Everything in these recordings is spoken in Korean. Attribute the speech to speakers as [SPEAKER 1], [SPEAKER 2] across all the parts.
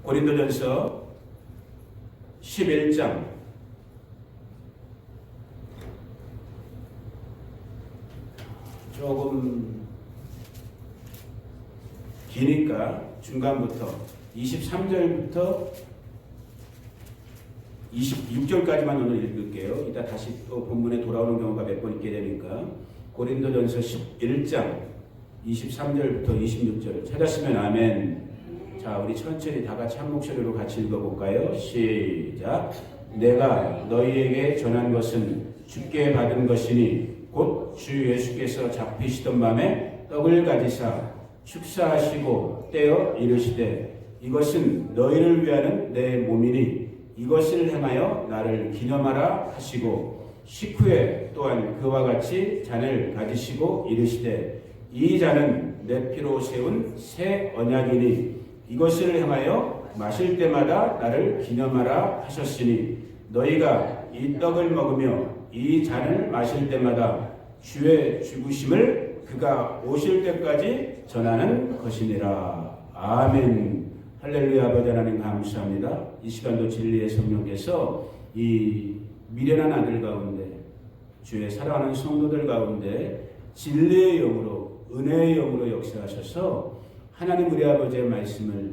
[SPEAKER 1] 고린도전서 11장 조금 기니까 중간부터 23절부터 26절까지만 오늘 읽을게요. 이따 다시 또 본문에 돌아오는 경우가 몇 번 있게 되니까 고린도전서 11장 23절부터 26절을 찾았으면 아멘. 자, 우리 천천히 다 같이 한 목소리로 같이 읽어볼까요? 시작. 내가 너희에게 전한 것은 주께 받은 것이니 곧 주 예수께서 잡히시던 밤에 떡을 가지사 축사하시고 떼어 이르시되 이것은 너희를 위하는 내 몸이니 이것을 행하여 나를 기념하라 하시고 식후에 또한 그와 같이 잔을 가지시고 이르시되 이 잔은 내 피로 세운 새 언약이니 이것을 행하여 마실 때마다 나를 기념하라 하셨으니 너희가 이 떡을 먹으며 이 잔을 마실 때마다 주의 죽으심을 그가 오실 때까지 전하는 것이니라. 아멘. 할렐루야. 아버지 하나님 감사합니다. 이 시간도 진리의 성령께서 이 미련한 아들 가운데 주의 사랑하는 성도들 가운데 진리의 영으로 은혜의 영으로 역사하셔서 하나님 우리 아버지의 말씀을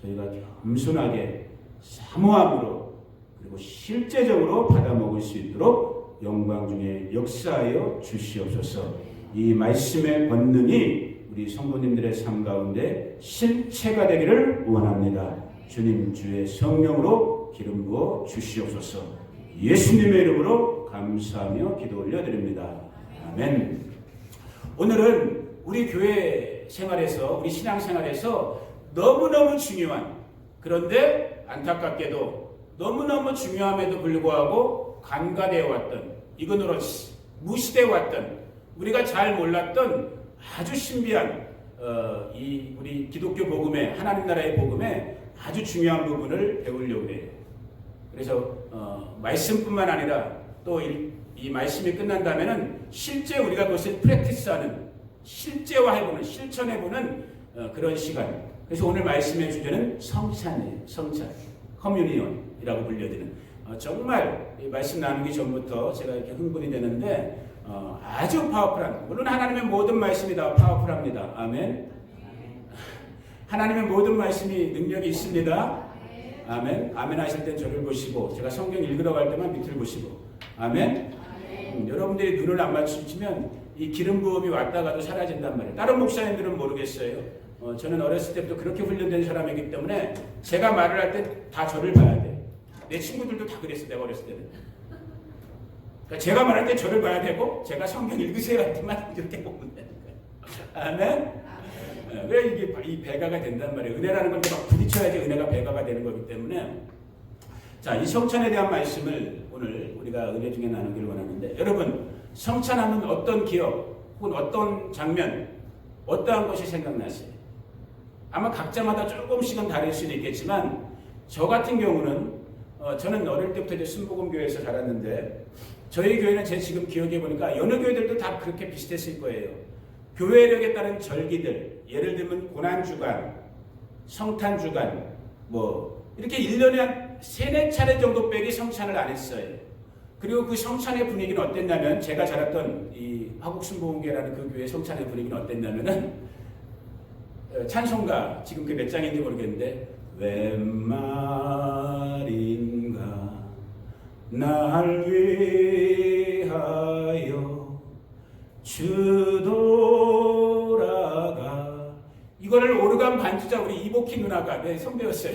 [SPEAKER 1] 저희가 겸손하게 사모함으로 그리고 실제적으로 받아먹을 수 있도록 영광 중에 역사하여 주시옵소서. 이 말씀의 권능이 우리 성도님들의 삶 가운데 실체가 되기를 원합니다. 주님 주의 성령으로 기름 부어 주시옵소서. 예수님의 이름으로 감사하며 기도 올려드립니다. 아멘. 오늘은 우리 교회 생활에서 우리 신앙 생활에서 너무너무 중요한, 그런데 안타깝게도 너무너무 중요함에도 불구하고 간과되어 왔던, 이건으로 무시되어 왔던, 우리가 잘 몰랐던 아주 신비한 이 우리 기독교 복음의 하나님 나라의 복음의 아주 중요한 부분을 배우려고 해요. 그래서 말씀뿐만 아니라 또 이 말씀이 끝난다면은 실제 우리가 그것을 프랙티스하는, 실제화해보는, 실천해보는 그런 시간. 그래서 오늘 말씀의 주제는 성찬이에요. 성찬, 커뮤니온이라고 불려지는. 정말 이 말씀 나누기 전부터 제가 이렇게 흥분이 되는데 아주 파워풀한, 물론 하나님의 모든 말씀이 다 파워풀합니다. 아멘. 하나님의 모든 말씀이 능력이 있습니다. 아멘. 아멘 하실 땐 저를 보시고, 제가 성경 읽으러 갈 때만 밑을 보시고. 아멘. 여러분들이 눈을 안 맞추시면 이 기름 부음이 왔다가도 사라진단 말이에요. 다른 목사님들은 모르겠어요. 저는 어렸을 때부터 그렇게 훈련된 사람이기 때문에 제가 말을 할 때 다 저를 봐야 돼. 내 친구들도 다 그랬어, 내가 어렸을 때는. 그러니까 제가 말할 때 저를 봐야 되고, 제가 성경 읽으세요 할 때만 이렇게 보면 되는 거예요. 아멘? 왜 이게 이 배가가 된단 말이에요. 은혜라는 건 막 부딪혀야지 은혜가 배가가 되는 거기 때문에. 자, 이 성찬에 대한 말씀을 오늘 우리가 은혜 중에 나누기를 원하는데, 여러분, 성찬하면 어떤 기억, 혹은 어떤 장면, 어떠한 것이 생각나세요? 아마 각자마다 조금씩은 다를 수는 있겠지만, 저 같은 경우는 저는 어릴 때부터 이제 순복음교회에서 자랐는데, 저희 교회는 제 지금 기억해 보니까 여느 교회들도 다 그렇게 비슷했을 거예요. 교회력에 따른 절기들, 예를 들면 고난주간, 성탄주간, 이렇게 1년에 한 3-4차례 정도 빼기 성찬을 안 했어요. 그리고 그 성찬의 분위기는 어땠냐면, 제가 자랐던 이 화국순복음교회라는 그 교회 성찬의 분위기는 어땠냐면은, 찬송가, 지금 그 몇 장인지 모르겠는데, 웬 말인가 날 위하여 주 돌아가, 이거를 오르간 반주자 우리 이복희 누나가, 네, 선배였어요.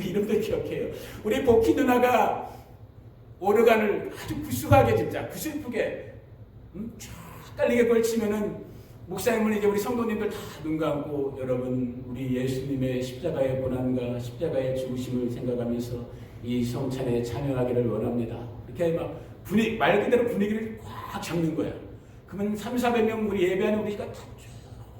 [SPEAKER 1] 이름도 기억해요. 우리 복희 누나가 오르간을 아주 구수하게, 진짜 구슬프게 쫙 깔리게 걸치면은, 목사님은 이제 우리 성도님들 다 눈 감고, 여러분 우리 예수님의 십자가의 고난과 십자가의 죽으심을 생각하면서 이 성찬에 참여하기를 원합니다. 이렇게 막 말 그대로 분위기를 꽉 잡는 거야. 그러면 300-400명 우리 예배하는 우리가 다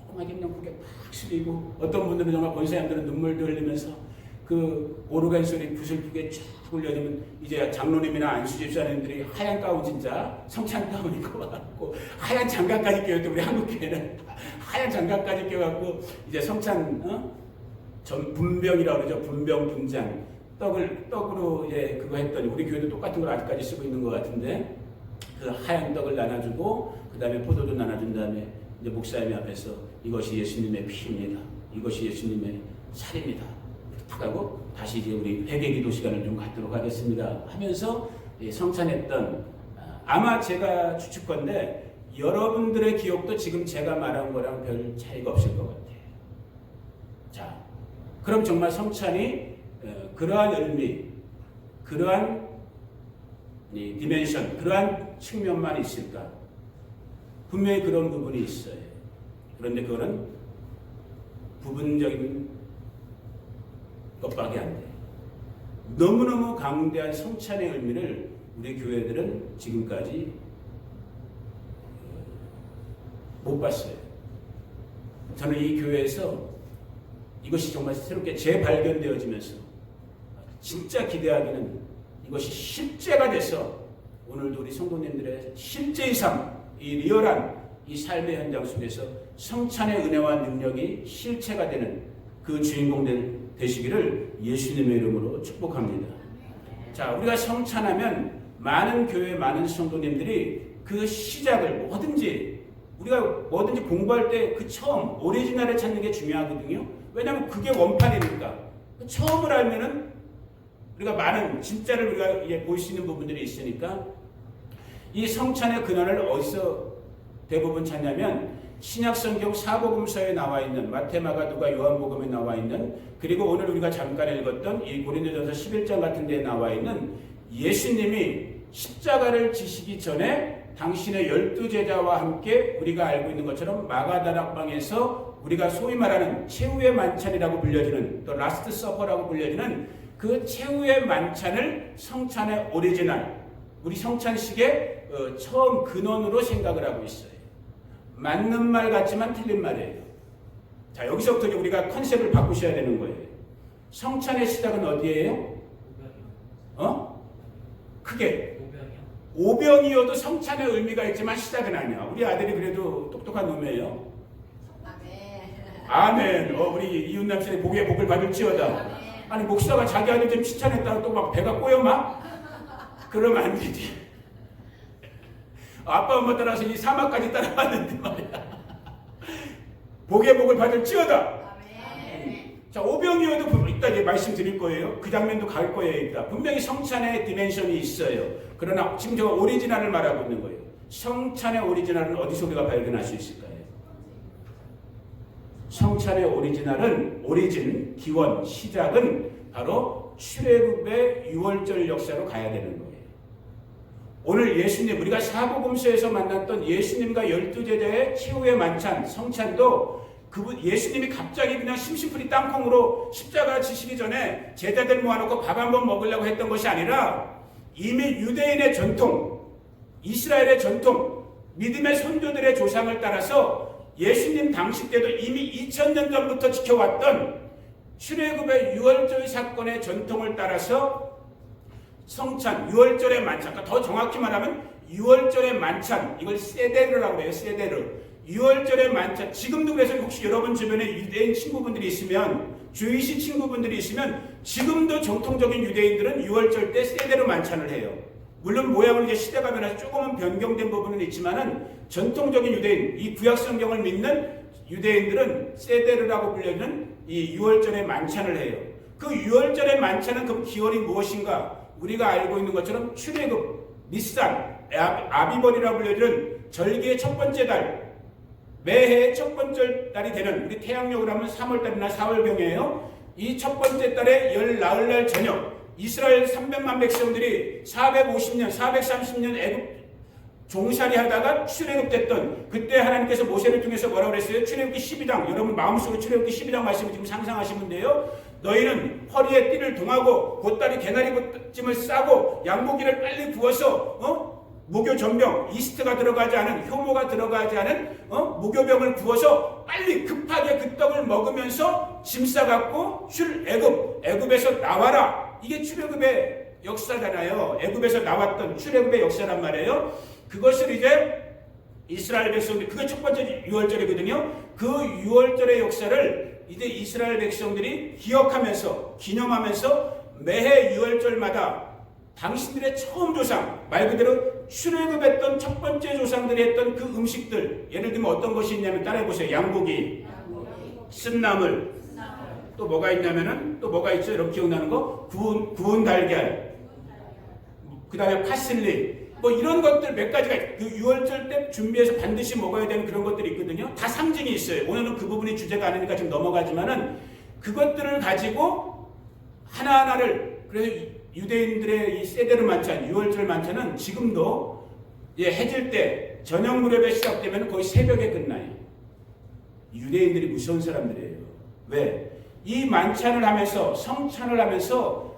[SPEAKER 1] 조용하게 그냥 고개 팍 숙이고, 어떤 분들은 정말 권사님들은 눈물도 흘리면서 그 오르간 소리 구슬프게 쫙 울려지면, 이제 장로님이나 안수집사님들이 하얀 가운, 진짜 성찬 가운 입고 와갖고 하얀 장갑까지 껴있던, 우리 한국교회는 하얀 장갑까지 껴갖고 이제 성찬 분병이라고 그러죠. 분병 분장. 떡으로 그거 했더니 우리 교회도 똑같은 걸 아직까지 쓰고 있는 것 같은데 그 하얀 떡을 나눠주고 그 다음에 포도주 나눠준 다음에 이제 목사님 앞에서 이것이 예수님의 피입니다. 이것이 예수님의 살입니다. 하고 다시 이제 우리 회개기도 시간을 좀 갖도록 하겠습니다. 하면서 성찬했던 아마 제가 추측건데 여러분들의 기억도 지금 제가 말한 거랑 별 차이가 없을 것 같아요. 자, 그럼 정말 성찬이 그러한 의미, 그러한 디멘션, 그러한 측면만 있을까? 분명히 그런 부분이 있어요. 그런데 그거는 부분적인 것밖에 안 돼요. 너무너무 강대한 성찬의 의미를 우리 교회들은 지금까지 못 봤어요. 저는 이 교회에서 이것이 정말 새롭게 재발견되어지면서 진짜 기대하기는 이것이 실제가 돼서 오늘도 우리 성도님들의 실제의 삶, 이 리얼한 이 삶의 현장 속에서 성찬의 은혜와 능력이 실체가 되는 그 주인공들 되시기를 예수님의 이름으로 축복합니다. 자, 우리가 성찬하면 많은 교회 많은 성도님들이 그 시작을 우리가 뭐든지 공부할 때 그 처음 오리지널을 찾는 게 중요하거든요. 왜냐하면 그게 원판이니까. 처음을 알면은 우리가 많은 진짜를 우리가 볼 수 있는 부분들이 있으니까 이 성찬의 근원을 어디서 대부분 찾냐면 신약성경 사복음서에 나와 있는 마태, 마가, 누가, 요한복음에 나와 있는 그리고 오늘 우리가 잠깐 읽었던 이 고린도전서 11장 같은 데에 나와 있는 예수님이 십자가를 지시기 전에 당신의 12제자와 함께 우리가 알고 있는 것처럼 마가다락방에서 우리가 소위 말하는 최후의 만찬이라고 불려지는 또 라스트 서퍼라고 불려지는 그 최후의 만찬을 성찬의 오리지널 우리 성찬식의 처음 근원으로 생각을 하고 있어요. 맞는 말 같지만 틀린 말이에요. 자, 여기서부터 우리가 컨셉을 바꾸셔야 되는 거예요. 성찬의 시작은 어디예요? 크게 오병이어도 성찬의 의미가 있지만 시작은 아니야. 우리 아들이 그래도 똑똑한 놈이에요. 아멘. 우리 이웃남 씨의 복에 복을 받을지어다. 아니 목사가 자기 아들 좀 칭찬했다고 또 막 배가 꼬여 막? 그러면 안 되지. 아빠 엄마 따라서 이 사막까지 따라왔는데 말이야. 복에 복을 받을지어다. 자, 오병이어도 이따 이제 말씀드릴 거예요. 그 장면도 갈 거예요. 이따. 분명히 성찬의 디멘션이 있어요. 그러나 지금 제가 오리지널을 말하고 있는 거예요. 성찬의 오리지널은 어디서 우리가 발견할 수 있을까요? 성찬의 오리지널은 오리진, 기원, 시작은 바로 출애굽의 6월절 역사로 가야 되는 거예요. 오늘 예수님, 우리가 사복음서에서 만났던 예수님과 12제자의 최후의 만찬, 성찬도 예수님이 갑자기 그냥 심심풀이 땅콩으로 십자가 지시기 전에 제자들 모아놓고 밥 한번 먹으려고 했던 것이 아니라 이미 유대인의 전통, 이스라엘의 전통, 믿음의 선조들의 조상을 따라서 예수님 당시 때도 이미 2000년 전부터 지켜왔던 출애굽의 6월절 사건의 전통을 따라서 성찬, 6월절의 만찬, 그러니까 더 정확히 말하면 6월절의 만찬, 이걸 세데르라고 해요. 세데르. 6월절의 만찬. 지금도 그래서 혹시 여러분 주변에 유대인 친구분들이 있으면, 주이시 친구분들이 있으면 지금도 정통적인 유대인들은 6월절 때 세데르 만찬을 해요. 물론 모양은 이제 시대가 변해서 조금은 변경된 부분은 있지만은 전통적인 유대인, 이 구약 성경을 믿는 유대인들은 세데르라고 불리는 이 6월절의 만찬을 해요. 그 6월절의 만찬은 그 기원이 무엇인가? 우리가 알고 있는 것처럼 출애굽, 니산, 아비번이라고 불리는 절기의 첫 번째 달, 매해 첫 번째 달이 되는 우리 태양력으로 하면 3월달이나 4월경이에요. 이 첫 번째 달에 열 나흘날 저녁 이스라엘 300만 백성들이 450년, 430년 애굽 종살이 하다가 출애굽됐던 그때 하나님께서 모세를 통해서 뭐라고 그랬어요? 출애굽기 12장. 여러분 마음속으로 출애굽기 12장 말씀을 지금 상상하시면 돼요. 너희는 허리에 띠를 동하고 보따리 개나리 찜을 싸고 양고기를 빨리 구워서 무교 전병, 이스트가 들어가지 않은, 효모가 들어가지 않은 무교병을 구워서 빨리 급하게 그 떡을 먹으면서 짐 싸갖고 애굽에서 나와라. 이게 출애굽의 역사잖아요. 애굽에서 나왔던 출애굽의 역사란 말이에요. 그것을 이제 이스라엘 백성들이, 그게 첫 번째 6월절이거든요. 그 유월절의 역사를 이제 이스라엘 백성들이 기억하면서 기념하면서 매해 유월절마다 당신들의 처음 조상, 말 그대로 출애굽했던 첫 번째 조상들이 했던 그 음식들, 예를 들면 어떤 것이 있냐면 따라해보세요. 양고기, 쓴나물, 또 뭐가 있냐면은 또 뭐가 있죠? 여러분 기억나는 거? 구운 달걀, 그 다음에 파슬리, 뭐 이런 것들 몇 가지가 그 유월절 때 준비해서 반드시 먹어야 되는 그런 것들이 있거든요. 다 상징이 있어요. 오늘은 그 부분이 주제가 아니니까 지금 넘어가지만은 그것들을 가지고 하나하나를, 그래서 유대인들의 이 세데르 만찬, 유월절 만찬은 지금도 해질 때 저녁 무렵에 시작되면 거의 새벽에 끝나요. 유대인들이 무서운 사람들이에요. 왜? 이 만찬을 하면서 성찬을 하면서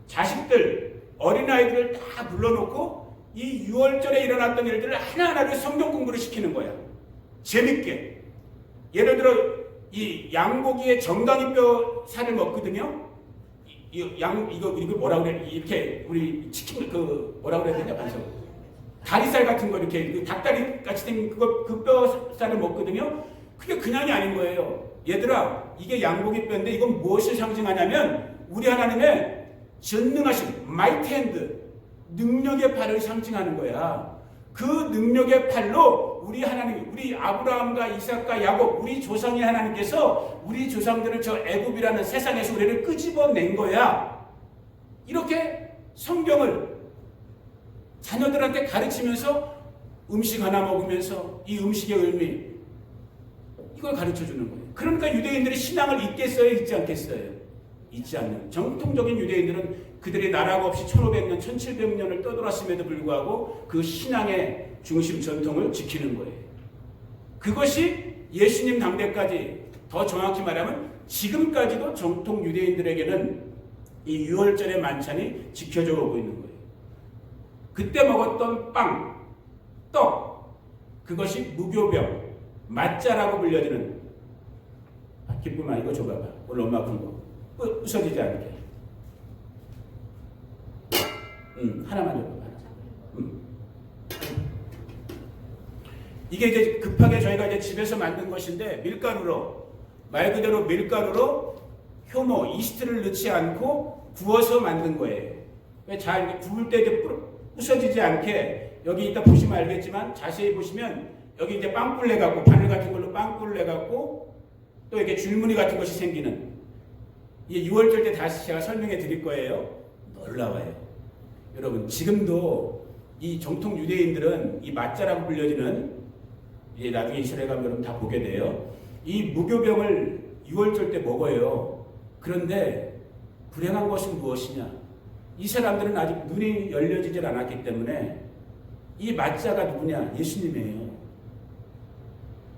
[SPEAKER 1] 자식들 어린아이들을 다 불러놓고 이 유월절에 일어났던 일들을 하나하나를 성경 공부를 시키는 거야. 재밌게. 예를 들어 이 양고기에 정강이뼈 살을 먹거든요. 이거 뭐라 그래? 이렇게 우리 치킨 그 뭐라 그래야 되냐 반석. 다리살 같은 거 이렇게 닭다리 같이 생긴 그 뼈살을 먹거든요. 그게 그냥이 아닌 거예요. 얘들아, 이게 양고기 뼈인데 이건 무엇을 상징하냐면 우리 하나님의 전능하신 마이트 핸드, 능력의 팔을 상징하는 거야. 그 능력의 팔로 우리 하나님, 우리 아브라함과 이삭과 야곱, 우리 조상의 하나님께서 우리 조상들을 저 애굽이라는 세상에서 우리를 끄집어낸 거야. 이렇게 성경을 자녀들한테 가르치면서 음식 하나 먹으면서 이 음식의 의미, 이걸 가르쳐주는 거예요. 그러니까 유대인들이 신앙을 잊겠어요? 잊지 않겠어요? 잊지 않는. 정통적인 유대인들은 그들이 나라가 없이 1500년, 1700년을 떠돌았음에도 불구하고 그 신앙의 중심 전통을 지키는 거예요. 그것이 예수님 당대까지, 더 정확히 말하면 지금까지도 정통 유대인들에게는 이 유월절의 만찬이 지켜져 오고 있는 거예요. 그때 먹었던 빵, 떡, 그것이 무교병, 맞자라고 불려지는, 기쁨아 이거 줘봐봐. 오늘 엄마 아픈 거 부서지지 않게. 하나만 줘봐봐. 이게 이제 급하게 저희가 이제 집에서 만든 것인데 밀가루로, 말 그대로 밀가루로 효모, 이스트를 넣지 않고 구워서 만든 거예요. 잘 구울 때 이제 부서지지 않게, 여기 이따 보시면 알겠지만 자세히 보시면 여기 이제 빵꿀 내갖고, 바늘 같은 걸로 빵꿀 내갖고 또 이렇게 줄무늬 같은 것이 생기는, 이게 6월절 때 다시 제가 설명해 드릴 거예요. 놀라워요. 여러분, 지금도 이 정통 유대인들은 이 맞자라고 불려지는, 이제 나중에 이스라엘 가면 여러분 다 보게 돼요. 이 무교병을 6월절 때 먹어요. 그런데 불행한 것은 무엇이냐? 이 사람들은 아직 눈이 열려지질 않았기 때문에 이 맞자가 누구냐? 예수님이에요.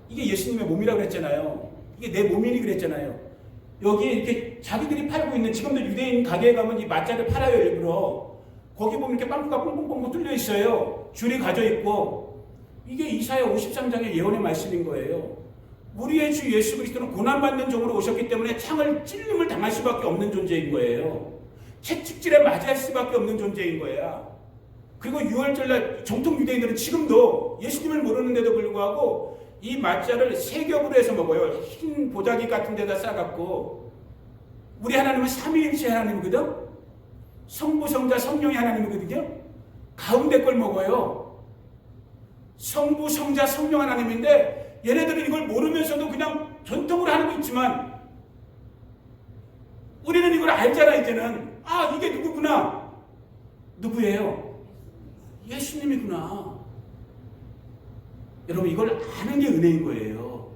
[SPEAKER 1] 이게 예수님의 몸이라고 그랬잖아요. 이게 내 몸이니 그랬잖아요. 여기에 이렇게 자기들이 팔고 있는, 지금도 유대인 가게에 가면 이 맞자를 팔아요, 일부러. 거기 보면 이렇게 빵꾸가 뽕뽕뽕 뚫려 있어요. 줄이 가져 있고. 이게 이사야 53장의 예언의 말씀인 거예요. 우리의 주 예수 그리스도는 고난받는 종으로 오셨기 때문에 창을 찔림을 당할 수밖에 없는 존재인 거예요. 채찍질에 맞이할 수밖에 없는 존재인 거야. 그리고 6월절날 정통 유대인들은 지금도 예수님을 모르는데도 불구하고 이 맞자를 세 겹으로 해서 먹어요. 흰 보자기 같은 데다 싸갖고. 우리 하나님은 삼위일체 하나님이거든. 성부, 성자, 성령의 하나님이거든요. 가운데 걸 먹어요. 성부, 성자, 성령 하나님인데 얘네들은 이걸 모르면서도 그냥 전통으로 하는 거 있지만 우리는 이걸 알잖아. 이제는 아, 이게 누구구나. 누구예요? 예수님이구나. 여러분, 이걸 아는 게 은혜인 거예요.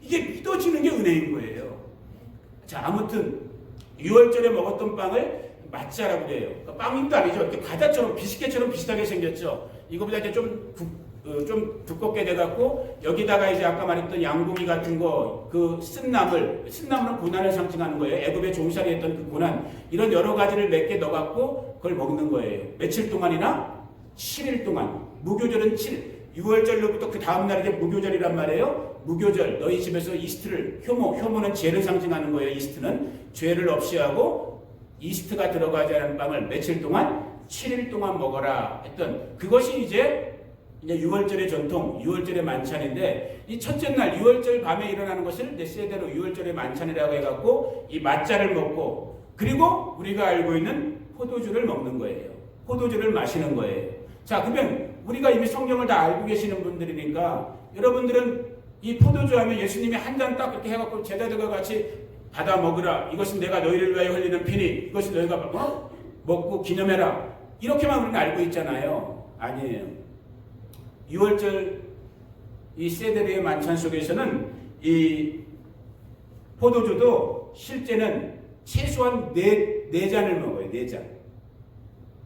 [SPEAKER 1] 이게 믿어지는 게 은혜인 거예요. 자, 아무튼 6월절에 먹었던 빵을 맞자라고 해요. 그러니까 빵도 아니죠. 이렇게 과자처럼, 비스켓처럼 비슷하게 생겼죠. 이거보다 이제 좀 두껍게 돼갖고 여기다가 이제 아까 말했던 양고기 같은 거, 그 쓴나물은 고난을 상징하는 거예요. 애굽에 종살이 했던 그 고난, 이런 여러 가지를 몇 개 넣어갖고 그걸 먹는 거예요. 며칠 동안이나 7일 동안. 무교절은 6월절로부터 그 다음날 이제 무교절이란 말이에요. 무교절, 너희 집에서 이스트를, 효모는 죄를 상징하는 거예요. 이스트는 죄를 없이 하고 이스트가 들어가지 않은 빵을 며칠 동안? 7일 동안 먹어라 했던, 그것이 이제 이제 6월절의 전통, 6월절의 만찬인데 이 첫째 날 6월절 밤에 일어나는 것을 이제 세대로 6월절의 만찬이라고 해갖고 이 맛자를 먹고 그리고 우리가 알고 있는 포도주를 먹는 거예요. 포도주를 마시는 거예요. 자, 그러면 우리가 이미 성경을 다 알고 계시는 분들이니까 여러분들은 이 포도주 하면 예수님이 한 잔 딱 이렇게 해갖고 제자들과 같이 받아 먹으라. 이것은 내가 너희를 위하여 흘리는 피니. 이것이 너희가 먹고 기념해라. 이렇게만 우리는 알고 있잖아요. 아니에요. 6월절 이 세대의 만찬 속에서는 이 포도주도 실제는 최소한 네 잔을 먹어요. 4잔.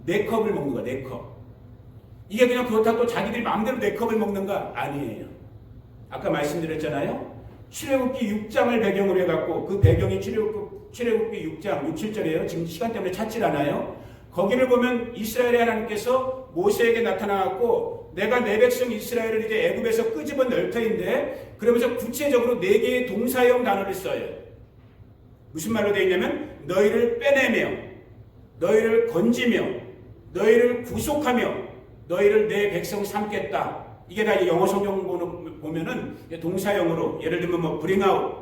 [SPEAKER 1] 4컵을 먹는 거야. 4컵. 이게 그냥 그렇다고 자기들이 마음대로 4컵을 먹는가? 아니에요. 아까 말씀드렸잖아요. 출애굽기 6장을 배경으로 해갖고 그 배경이 출애굽기 6장 6, 7절이에요. 지금 시간 때문에 찾질 않아요. 거기를 보면 이스라엘의 하나님께서 모세에게 나타나갖고 내가 내 백성 이스라엘을 이제 애굽에서 끄집어 낼 터인데 그러면서 구체적으로 4개의 동사형 단어를 써요. 무슨 말로 되어 있냐면 너희를 빼내며 너희를 건지며 너희를 구속하며 너희를 내 백성 삼겠다. 이게 다 영어 성경 보면은 동사형으로 예를 들면 뭐 bring out,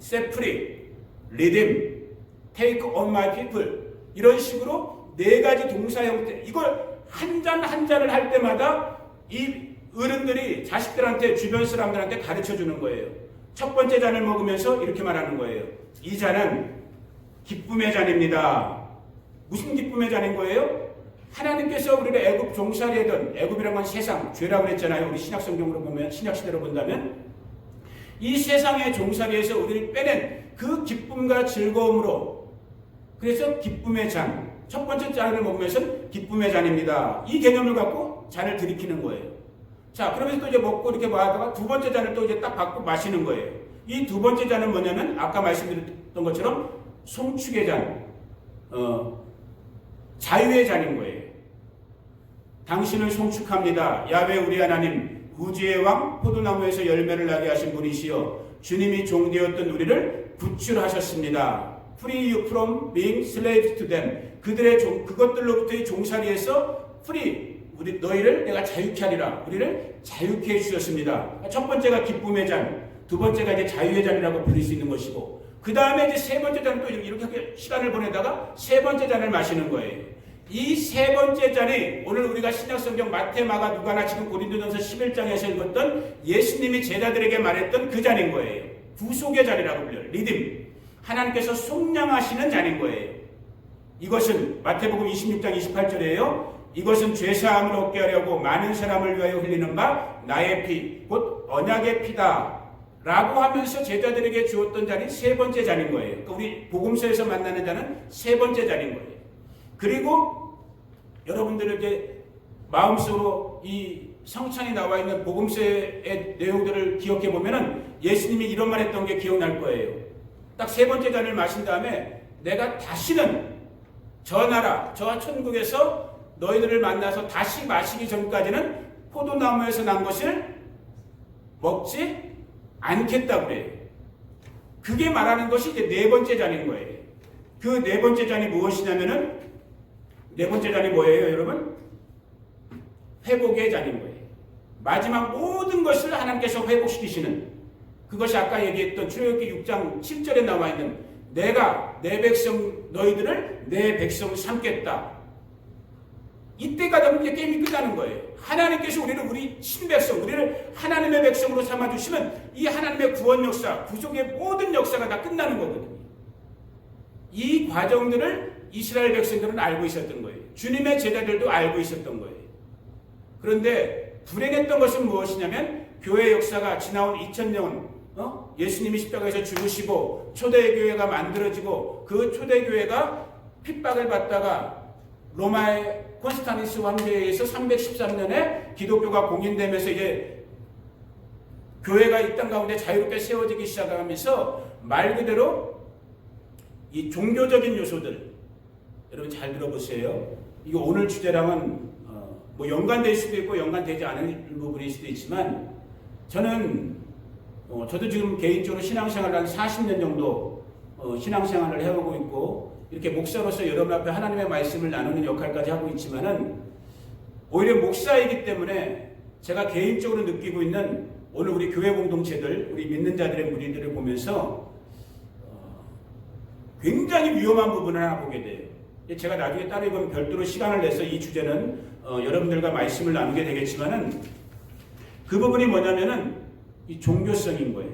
[SPEAKER 1] set free, redeem, take on my people 이런 식으로 4가지 동사형 이걸 한 잔 한 잔을 할 때마다 이 어른들이 자식들한테 주변 사람들한테 가르쳐 주는 거예요. 첫 번째 잔을 먹으면서 이렇게 말하는 거예요. 이 잔은 기쁨의 잔입니다. 무슨 기쁨의 잔인 거예요? 하나님께서 우리를 애굽 종살이 하던 애굽이란 건 세상, 죄라고 그랬잖아요. 우리 신약 성경으로 보면 신약 시대로 본다면 이 세상의 종살이에서 우리를 빼낸 그 기쁨과 즐거움으로 그래서 기쁨의 잔, 첫 번째 잔을 먹으면서 기쁨의 잔입니다. 이 개념을 갖고 잔을 들이키는 거예요. 자, 그러면서 또 이제 먹고 이렇게 하다가 두 번째 잔을 또 이제 딱 받고 마시는 거예요. 이 두 번째 잔은 뭐냐면 아까 말씀드렸던 것처럼 송축의 잔, 자유의 잔인 거예요. 당신을 송축합니다. 야훼 우리 하나님, 구주의 왕, 포도나무에서 열매를 나게 하신 분이시여 주님이 종되었던 우리를 구출하셨습니다. Free you from being slaves to them. 그들의 그것들로부터의 종살이에서 free, 너희를 내가 자유케 하리라. 우리를 자유케 해주셨습니다. 첫 번째가 기쁨의 잔, 두 번째가 이제 자유의 잔이라고 부를 수 있는 것이고, 그 다음에 이제 세 번째 잔은 또 이렇게 시간을 보내다가 세 번째 잔을 마시는 거예요. 이 세 번째 잔이 오늘 우리가 신약성경 마태, 마가, 누가나 지금 고린도전서 11장에서 읽었던 예수님이 제자들에게 말했던 그 잔인 거예요. 구속의 잔이라고 불려요. 리듬. 하나님께서 속량하시는 잔인 거예요. 이것은 마태복음 26장 28절이에요. 이것은 죄사함을 얻게 하려고 많은 사람을 위하여 흘리는 바 나의 피, 곧 언약의 피다 라고 하면서 제자들에게 주었던 잔이 세 번째 잔인 거예요. 그러니까 우리 복음서에서 만나는 잔은 세 번째 잔인 거예요. 그리고 여러분들에게 마음속으로 이 성찬이 나와 있는 복음서의 내용들을 기억해 보면은 예수님이 이런 말 했던 게 기억날 거예요. 딱 세 번째 잔을 마신 다음에 내가 다시는 저 나라, 저 천국에서 너희들을 만나서 다시 마시기 전까지는 포도나무에서 난 것을 먹지 않겠다고 그래요. 그게 말하는 것이 이제 네 번째 잔인 거예요. 그 네 번째 잔이 무엇이냐면은 네 번째 잔이 뭐예요, 여러분? 회복의 잔인 거예요. 마지막 모든 것을 하나님께서 회복시키시는 그것이 아까 얘기했던 출애굽기 6장 7절에 나와 있는 내가 내 백성 너희들을 내 백성 삼겠다. 이때가 되면 이제 게임이 끝나는 거예요. 하나님께서 우리 신백성, 우리를 하나님의 백성으로 삼아주시면 이 하나님의 구원 역사, 구속의 모든 역사가 다 끝나는 거거든요. 이 과정들을 이스라엘 백성들은 알고 있었던 거예요. 주님의 제자들도 알고 있었던 거예요. 그런데 불행했던 것은 무엇이냐면 교회 역사가 지나온 2000년 예수님이 십자가에서 죽으시고 초대교회가 만들어지고 그 초대교회가 핍박을 받다가 로마의 콘스탄티누스 황제에 의해서 313년에 기독교가 공인되면서 이제 교회가 이 땅 가운데 자유롭게 세워지기 시작하면서 말 그대로 이 종교적인 요소들 여러분 잘 들어보세요. 이거 오늘 주제랑은 뭐 연관될 수도 있고 연관되지 않을 부분일 수도 있지만 저는 저도 지금 개인적으로 신앙생활을 한 40년 정도 신앙생활을 해오고 있고 이렇게 목사로서 여러분 앞에 하나님의 말씀을 나누는 역할까지 하고 있지만은 오히려 목사이기 때문에 제가 개인적으로 느끼고 있는 오늘 우리 교회 공동체들, 우리 믿는 자들의 무리들을 보면서 굉장히 위험한 부분을 하나 보게 돼요. 제가 나중에 따로 이건 별도로 시간을 내서 이 주제는 여러분들과 말씀을 나누게 되겠지만은 그 부분이 뭐냐면은 이 종교성인 거예요.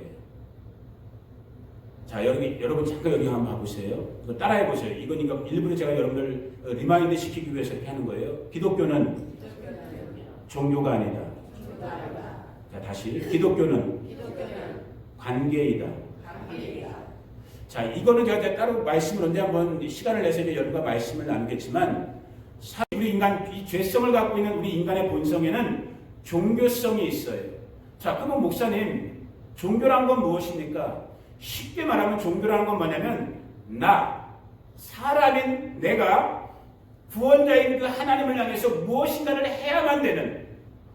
[SPEAKER 1] 자, 여러분 잠깐 여기 한번 봐보세요. 이거 따라해 보세요. 이건 일부러 제가 여러분들 리마인드 시키기 위해서 이렇게 하는 거예요. 기독교는 종교가 아니다. 자, 다시 기독교는 관계이다. 자, 이거는 제가 따로 말씀을 언제 한번 시간을 내서 이제 여러분과 말씀을 나누겠지만 우리 인간, 이 죄성을 갖고 있는 우리 인간의 본성에는 종교성이 있어요. 자, 그러면 목사님, 종교란 건 무엇입니까? 쉽게 말하면 종교라는 건 뭐냐면 사람인 내가 구원자인 그 하나님을 향해서 무엇인가를 해야만 되는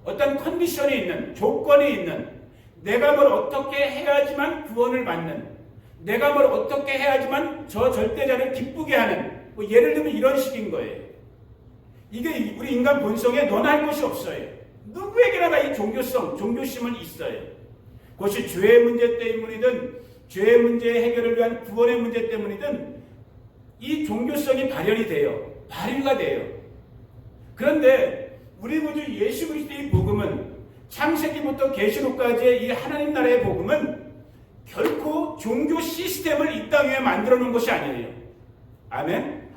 [SPEAKER 1] 어떤 컨디션이 있는, 조건이 있는, 내가 뭘 어떻게 해야지만 구원을 받는, 내가 뭘 어떻게 해야지만 저 절대자를 기쁘게 하는, 뭐 예를 들면 이런 식인 거예요. 이게 우리 인간 본성에 너나 할 것이 없어요. 누구에게나 이 종교성, 종교심은 있어요. 그것이 죄의 문제 때문이든 죄의 문제 해결을 위한 구원의 문제 때문이든 이 종교성이 발현이 돼요. 발휘가 돼요. 그런데 우리 구주 예수 그리스도의 복음은 창세기부터 계시록까지의 이 하나님 나라의 복음은 결코 종교 시스템을 이 땅 위에 만들어 놓은 것이 아니에요. 아멘?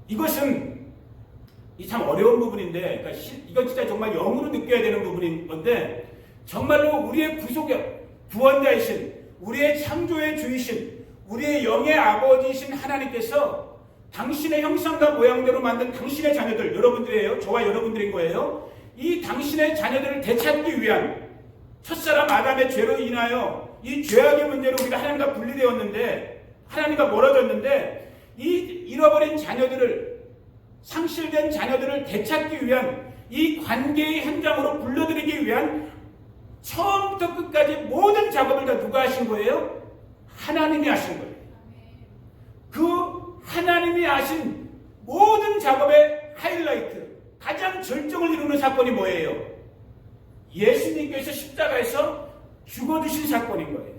[SPEAKER 1] 이것은 참 어려운 부분인데, 그러니까 이건 진짜 정말 영으로 느껴야 되는 부분인 건데, 정말로 우리의 구원자이신, 우리의 창조의 주이신, 우리의 영의 아버지이신 하나님께서 당신의 형상과 모양대로 만든 당신의 자녀들, 여러분들이에요. 저와 여러분들인 거예요. 이 당신의 자녀들을 되찾기 위한 첫사람 아담의 죄로 인하여 이 죄악의 문제로 우리가 하나님과 분리되었는데, 하나님과 멀어졌는데, 이 잃어버린 자녀들을, 상실된 자녀들을 되찾기 위한 이 관계의 현장으로 불러들이기 위한 처음부터 끝까지 모든 작업을 다 누가 하신 거예요? 하나님이 하신 거예요. 그 하나님이 하신 모든 작업의 하이라이트, 가장 절정을 이루는 사건이 뭐예요? 예수님께서 십자가에서 죽어주신 사건인 거예요.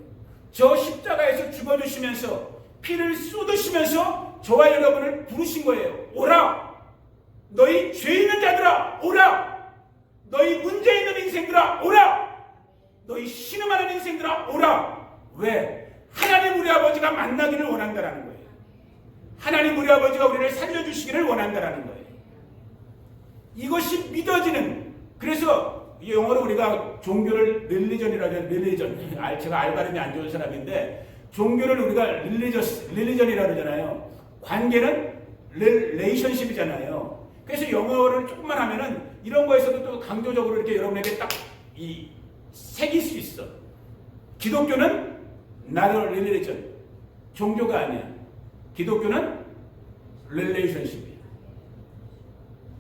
[SPEAKER 1] 저 십자가에서 죽어주시면서 피를 쏟으시면서 저와 여러분을 부르신 거예요. 오라! 너희 죄 있는 자들아 오라! 너희 문제 있는 인생들아 오라! 너희 신음하는 인생들아 오라! 왜? 하나님 우리 아버지가 만나기를 원한다라는 거예요. 하나님 우리 아버지가 우리를 살려주시기를 원한다라는 거예요. 이것이 믿어지는, 그래서 영어로 우리가 종교를 릴리전, 제가 알 발음이 안 좋은 사람인데 종교를 우리가 릴리전이라고 그러잖아요. 관계는 릴레이션십이잖아요. 그래서 영어를 조금만 하면은 이런 거에서도 또 강조적으로 이렇게 여러분에게 딱 새길 수 있어. 기독교는 not a religion, 종교가 아니야. 기독교는 릴레이션십이야.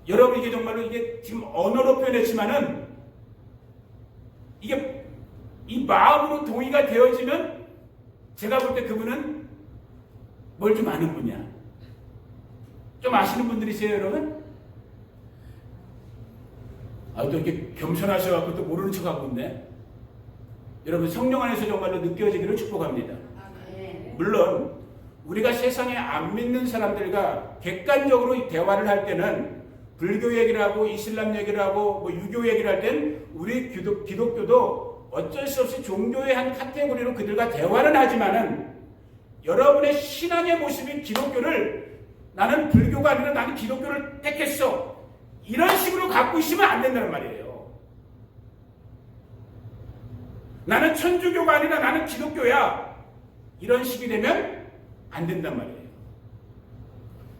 [SPEAKER 1] 여러분 이게 정말로 이게 지금 언어로 표현했지만은 이게 이 마음으로 동의가 되어지면 제가 볼 때 그분은 뭘 좀 아는 분이야. 좀 아시는 분들이세요, 여러분? 또 이렇게 겸손하셔갖고 또 모르는 척하고 있네. 여러분 성령 안에서 정말로 느껴지기를 축복합니다. 물론 우리가 세상에 안 믿는 사람들과 객관적으로 대화를 할 때는 불교 얘기를 하고 이슬람 얘기를 하고 뭐 유교 얘기를 할 땐 우리 기독교도 어쩔 수 없이 종교의 한 카테고리로 그들과 대화는 하지만은 여러분의 신앙의 모습인 기독교를 나는 불교가 아니라 나는 기독교를 택했어. 이런 식으로 갖고 있으면 안 된다는 말이에요. 나는 천주교가 아니라 나는 기독교야. 이런 식이 되면 안 된단 말이에요.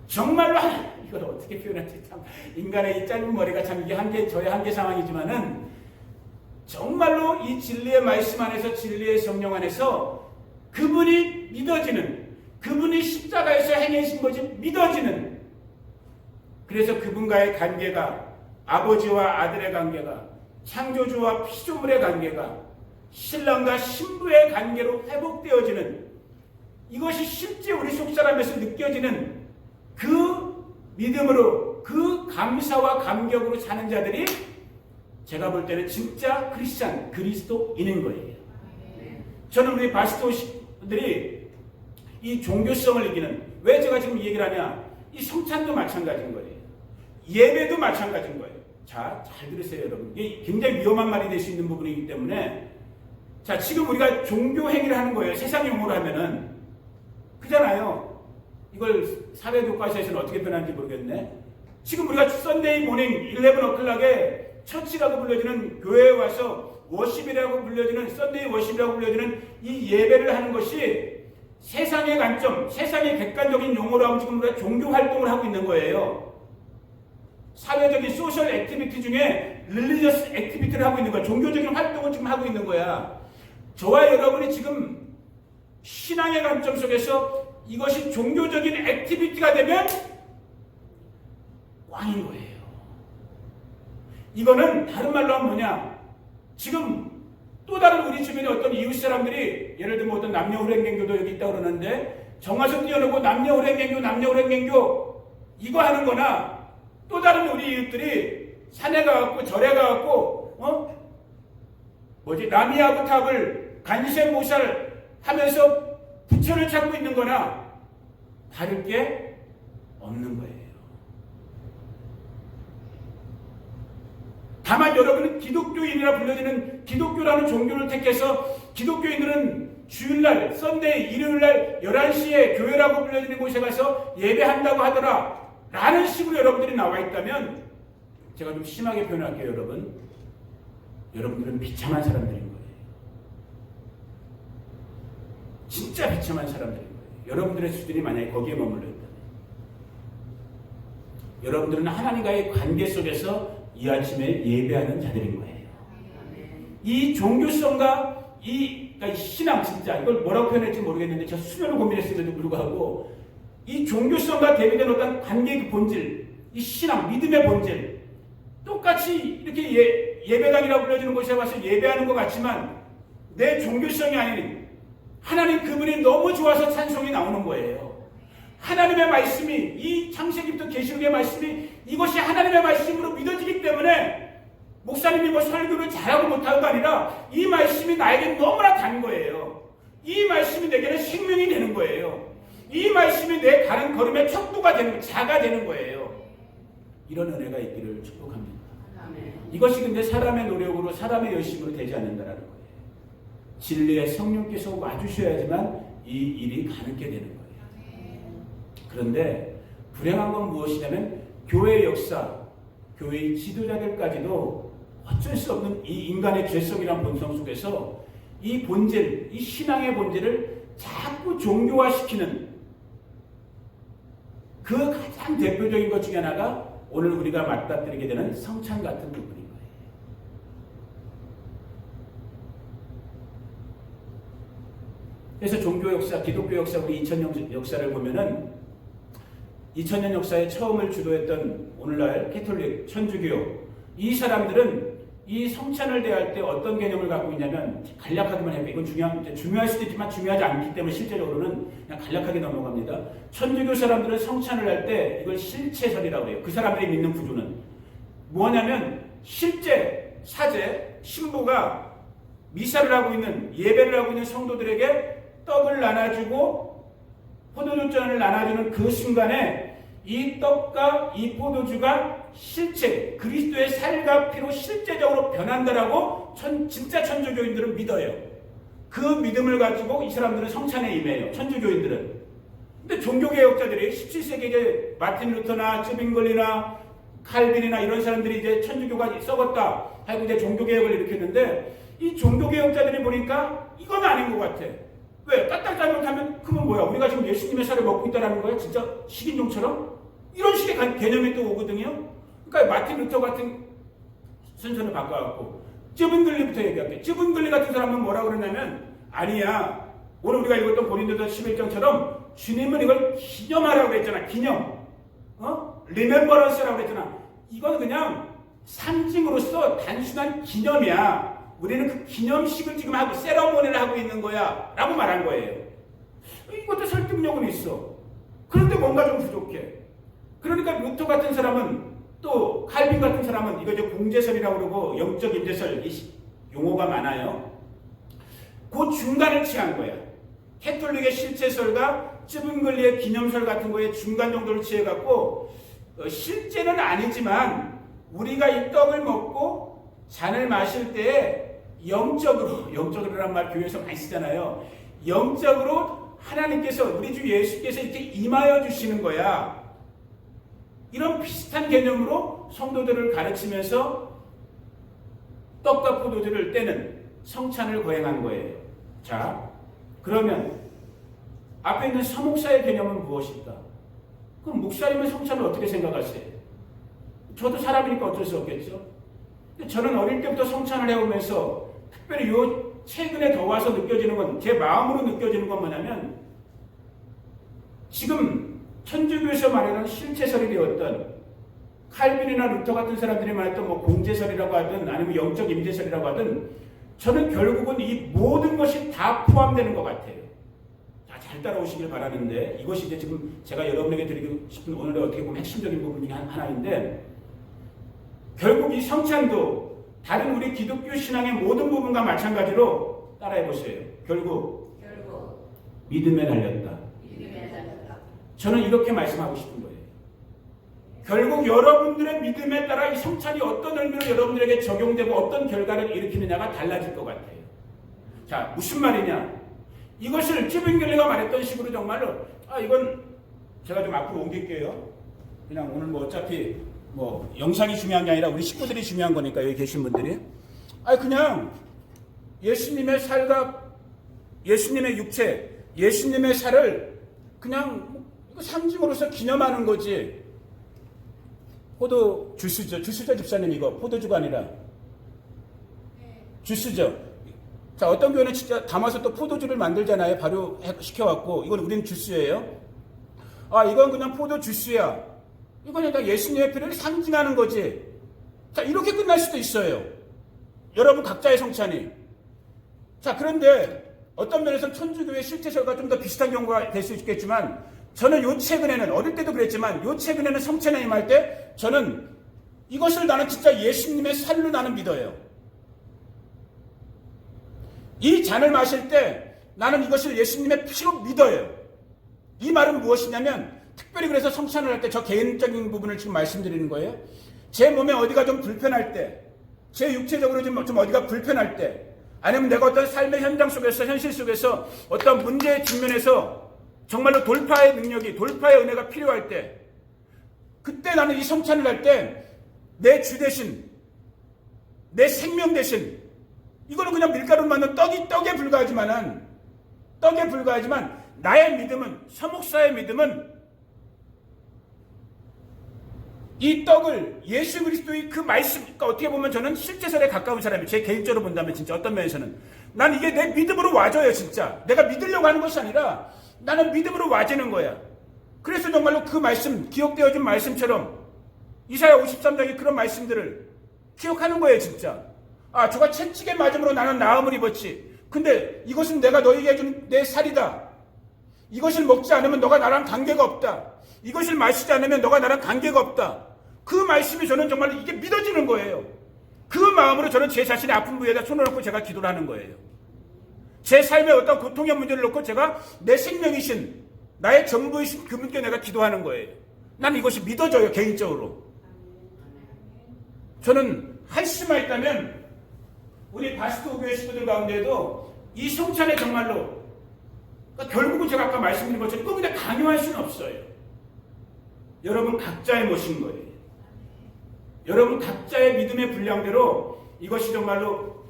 [SPEAKER 1] 정말로 이걸 어떻게 표현할지 참 인간의 이 짧은 머리가 참 이게 저의 한계 상황이지만은 정말로 이 진리의 말씀 안에서 진리의 성령 안에서 그분이 믿어지는, 그분이 십자가에서 행하신 것이 믿어지는, 그래서 그분과의 관계가 아버지와 아들의 관계가 창조주와 피조물의 관계가 신랑과 신부의 관계로 회복되어지는, 이것이 실제 우리 속사람에서 느껴지는 그 믿음으로, 그 감사와 감격으로 사는 자들이 제가 볼 때는 진짜 크리스찬, 그리스도인인 거예요. 저는 우리 바스토들이 이 종교성을 이기는, 왜 제가 지금 이 얘기를 하냐, 이 성찬도 마찬가지인 거예요. 예배도 마찬가지인 거예요. 자, 잘 들으세요, 여러분. 이게 굉장히 위험한 말이 될 수 있는 부분이기 때문에, 자, 지금 우리가 종교 행위를 하는 거예요. 세상 용어로 하면은. 그잖아요. 이걸 사회교과서에서는 어떻게 표현하는지 모르겠네. 지금 우리가 썬데이 모닝 11o'clock에 처치라고 불려지는 교회에 와서 워십이라고 불려지는, 썬데이 워십이라고 불려지는 이 예배를 하는 것이 세상의 관점, 세상의 객관적인 용어로 하면 지금 우리가 종교 활동을 하고 있는 거예요. 사회적인 소셜 액티비티 중에 릴리저스 액티비티를 하고 있는 거야. 종교적인 활동을 지금 하고 있는 거야. 저와 여러분이 지금 신앙의 관점 속에서 이것이 종교적인 액티비티가 되면 꽝인 거예요. 이거는 다른 말로 하면 뭐냐, 지금 또 다른 우리 주변에 어떤 이웃 사람들이, 예를 들면 어떤 남녀훈련경교도 여기 있다고 그러는데 정화석 띄워놓고 남녀훈련경교 이거 하는 거나, 또 다른 우리 이웃들이 산에 가갖고 절에 가갖고 나미아부 탑을 간세모살 하면서 부처를 찾고 있는 거나 다를 게 없는 거예요. 다만 여러분은 기독교인이라 불려지는 기독교라는 종교를 택해서, 기독교인들은 주일날, 썬데이, 일요일날 11시에 교회라고 불려지는 곳에 가서 예배한다고 하더라 라는 식으로 여러분들이 나와 있다면, 제가 좀 심하게 표현할게요. 여러분들은 비참한 사람들인 거예요. 진짜 비참한 사람들인 거예요. 여러분들의 수준이 만약에 거기에 머물러 있다면, 여러분들은 하나님과의 관계 속에서 이 아침에 예배하는 자들인 거예요. 이 종교성과 그러니까 신앙, 진짜 이걸 뭐라고 표현할지 모르겠는데 제가 수련을 고민했음에도 불구하고 이 종교성과 대비된 어떤 관계의 본질, 이 신앙, 믿음의 본질, 똑같이 이렇게 예배당이라고 불려지는 곳에 와서 예배하는 것 같지만 내 종교성이 아닌 하나님 그분이 너무 좋아서 찬송이 나오는 거예요. 하나님의 말씀이, 이 창세기부터 계시록의 말씀이 이것이 하나님의 말씀으로 믿어지기 때문에 목사님이 뭐 설교를 잘하고 못하고가 아니라 이 말씀이 나에게 너무나 단 거예요. 이 말씀이 내게는 생명이 되는 거예요. 이 말씀이 내 가는 걸음의 척도가 되는, 자가 되는 거예요. 이런 은혜가 있기를 축복합니다. 이것이 근데 사람의 노력으로, 사람의 열심으로 되지 않는다라는 거예요. 진리의 성령께서 와주셔야지만 이 일이 가능하게 되는 거예요. 그런데 불행한 건 무엇이냐면 교회의 역사, 교회의 지도자들까지도 어쩔 수 없는 이 인간의 죄성이란 본성 속에서 이 본질, 이 신앙의 본질을 자꾸 종교화시키는 그 가장 대표적인 것 중에 하나가 오늘 우리가 맞닥뜨리게 되는 성찬 같은 부분인 거예요. 그래서 종교 역사, 기독교 역사, 우리 2000년 역사를 보면은 2000년 역사에 처음을 주도했던 오늘날 캐톨릭, 천주교, 이 사람들은 이 성찬을 대할 때 어떤 개념을 갖고 있냐면, 간략하게만 해요. 이건 중요할 수도 있지만 중요하지 않기 때문에 실제적으로는 그냥 간략하게 넘어갑니다. 천주교 사람들은 성찬을 할 때 이걸 실체설이라고 해요. 그 사람들이 믿는 구조는 뭐냐면, 실제 사제, 신부가 미사를 하고 있는, 예배를 하고 있는 성도들에게 떡을 나눠주고 포도주잔을 나눠주는 그 순간에 이 떡과 이 포도주가 실체, 그리스도의 살과 피로 실제적으로 변한다라고 진짜 천주교인들은 믿어요. 그 믿음을 가지고 이 사람들은 성찬에 임해요. 천주교인들은. 근데 종교개혁자들이 17세기에 마틴 루터나 쯔빙글리나 칼빈이나 이런 사람들이 이제 천주교가 썩었다 하고 이제 종교개혁을 일으켰는데, 이 종교개혁자들이 보니까 이건 아닌 것 같아. 왜? 까딱 잘못하면 그건 뭐야? 우리가 지금 예수님의 살을 먹고 있다는 거야? 진짜 식인종처럼? 이런 식의 개념이 또 오거든요. 그러니까 마틴 루터 같은 순서를 바꿔갖고 쯔빙글리부터 얘기할게. 쯔빙글리 같은 사람은 뭐라고 그러냐면, 아니야, 오늘 우리가 읽었던 고린도서 11장처럼 주님은 이걸 기념하라고 그랬잖아. 기념. 리멤버런스라고 그랬잖아. 이건 그냥 상징으로서 단순한 기념이야. 우리는 그 기념식을 지금 하고 세러모니를 하고 있는 거야 라고 말한 거예요. 이것도 설득력은 있어. 그런데 뭔가 좀 부족해. 그러니까 루터 같은 사람은 또 칼빈 같은 사람은 이거 이제 공제설이라고 그러고 영적 임재설 이 용어가 많아요. 그 중간을 취한 거야. 캐톨릭의 실체설과 쯔분글리의 기념설 같은 거에 중간 정도를 취해갖고 실제는 아니지만 우리가 이 떡을 먹고 잔을 마실 때에 영적으로란 말 교회에서 많이 쓰잖아요. 영적으로 하나님께서 우리 주 예수께서 이렇게 임하여 주시는 거야. 이런 비슷한 개념으로 성도들을 가르치면서 떡과 포도주를 떼는 성찬을 거행한 거예요. 자, 그러면 앞에 있는 서목사의 개념은 무엇일까? 그럼 목사님의 성찬을 어떻게 생각하세요? 저도 사람이니까 어쩔 수 없겠죠. 저는 어릴 때부터 성찬을 해오면서 특별히 최근에 더 와서 느껴지는 건, 제 마음으로 느껴지는 건 뭐냐면, 지금 천주교에서 말하는 실체설이 되었던 칼빈이나 루터 같은 사람들이 말했던 뭐 공제설이라고 하든 아니면 영적 임재설이라고 하든 저는 결국은 이 모든 것이 다 포함되는 것 같아요. 자, 잘 따라오시길 바라는데 이것이 이제 지금 제가 여러분에게 드리고 싶은 오늘의 어떻게 보면 핵심적인 부분 중에 하나인데, 결국 이 성찬도 다른 우리 기독교 신앙의 모든 부분과 마찬가지로 따라해 보세요. 결국 믿음에 달렸다. 저는 이렇게 말씀하고 싶은 거예요. 결국 여러분들의 믿음에 따라 이 성찬이 어떤 의미로 여러분들에게 적용되고 어떤 결과를 일으키느냐가 달라질 것 같아요. 자, 무슨 말이냐? 이것을 쯔빙글리가 말했던 식으로 정말로 이건 제가 좀 앞으로 옮길게요. 그냥 오늘 뭐 어차피 뭐 영상이 중요한 게 아니라 우리 식구들이 중요한 거니까 여기 계신 분들이 그냥 예수님의 살과 예수님의 육체, 예수님의 살을 그냥 상징으로서 기념하는 거지. 포도 주스죠. 주스죠, 집사님. 이거 포도주가 아니라 주스죠. 자, 어떤 교회는 진짜 담아서 또 포도주를 만들잖아요. 바로 시켜갖고 이건 우리는 주스예요. 이건 그냥 포도 주스야. 이건 그냥 예수님의 피를 상징하는 거지. 자, 이렇게 끝날 수도 있어요. 여러분 각자의 성찬이. 자, 그런데 어떤 면에서 천주교의 실제설과 좀 더 비슷한 경우가 될 수 있겠지만, 저는 요 최근에는, 어릴 때도 그랬지만 요 최근에는 성찬에 임할 때 저는 이것을 나는 진짜 예수님의 살로 나는 믿어요. 이 잔을 마실 때 나는 이것을 예수님의 피로 믿어요. 이 말은 무엇이냐면, 특별히 그래서 성찬을 할 때 저 개인적인 부분을 지금 말씀드리는 거예요. 제 몸에 어디가 좀 불편할 때, 제 육체적으로 좀 어디가 불편할 때, 아니면 내가 어떤 삶의 현장 속에서, 현실 속에서 어떤 문제에 직면해서 정말로 돌파의 능력이, 돌파의 은혜가 필요할 때, 그때 나는 이 성찬을 할 때 내 주 대신, 내 생명 대신, 이거는 그냥 밀가루 만든 떡에 불과하지만 나의 믿음은, 서목사의 믿음은 이 떡을 예수 그리스도의 그 말씀, 그러니까 어떻게 보면 저는 실제설에 가까운 사람이에요. 제 개인적으로 본다면 진짜 어떤 면에서는 난 이게 내 믿음으로 와줘요. 진짜 내가 믿으려고 하는 것이 아니라 나는 믿음으로 와지는 거야. 그래서 정말로 그 말씀, 기억되어진 말씀처럼 이사야 53장의 그런 말씀들을 기억하는 거예요. 진짜 저가 채찍에 맞음으로 나는 나음을 입었지. 근데 이것은 내가 너에게 준 내 살이다. 이것을 먹지 않으면 너가 나랑 관계가 없다. 이것을 마시지 않으면 너가 나랑 관계가 없다. 그 말씀이 저는 정말 이게 믿어지는 거예요. 그 마음으로 저는 제 자신의 아픈 부위에다 손을 얹고 제가 기도를 하는 거예요. 제 삶의 어떤 고통의 문제를 놓고 제가 내 생명이신, 나의 전부이신 그분께 내가 기도하는 거예요. 난 이것이 믿어져요. 개인적으로. 저는 할 수만 있다면 우리 바스토 교회 식구들 가운데에도 이 성찬에 정말로, 그러니까 결국은 제가 아까 말씀드린 것처럼 또 그냥 강요할 수는 없어요. 여러분 각자의 몫인 거예요. 여러분 각자의 믿음의 분량대로 이것이 정말로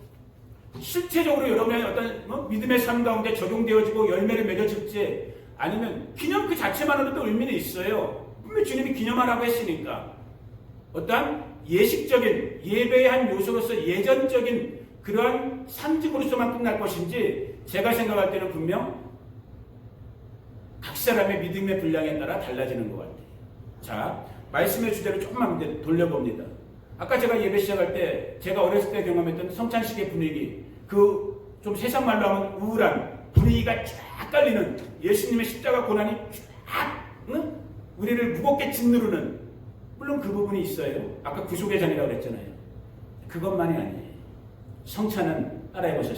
[SPEAKER 1] 실체적으로 여러분의 어떤 믿음의 삶 가운데 적용되어지고 열매를 맺어질지, 아니면 기념 그 자체만으로도 의미는 있어요. 분명히 주님이 기념하라고 했으니까 어떠한 예식적인 예배의 한 요소로서 예전적인 그러한 상징으로서만 끝날 것인지, 제가 생각할 때는 분명 각 사람의 믿음의 분량에 따라 달라지는 것 같아요. 자, 말씀의 주제를 조금만 이제 돌려봅니다. 아까 제가 예배 시작할 때 제가 어렸을 때 경험했던 성찬식의 분위기, 그 좀 세상 말로 하면 우울한 분위기가 쫙 깔리는 예수님의 십자가 고난이 쫙 우리를 무겁게 짓누르는, 물론 그 부분이 있어요. 아까 구속의 잔이라고 그랬잖아요. 그것만이 아니에요. 성찬은 따라해보세요.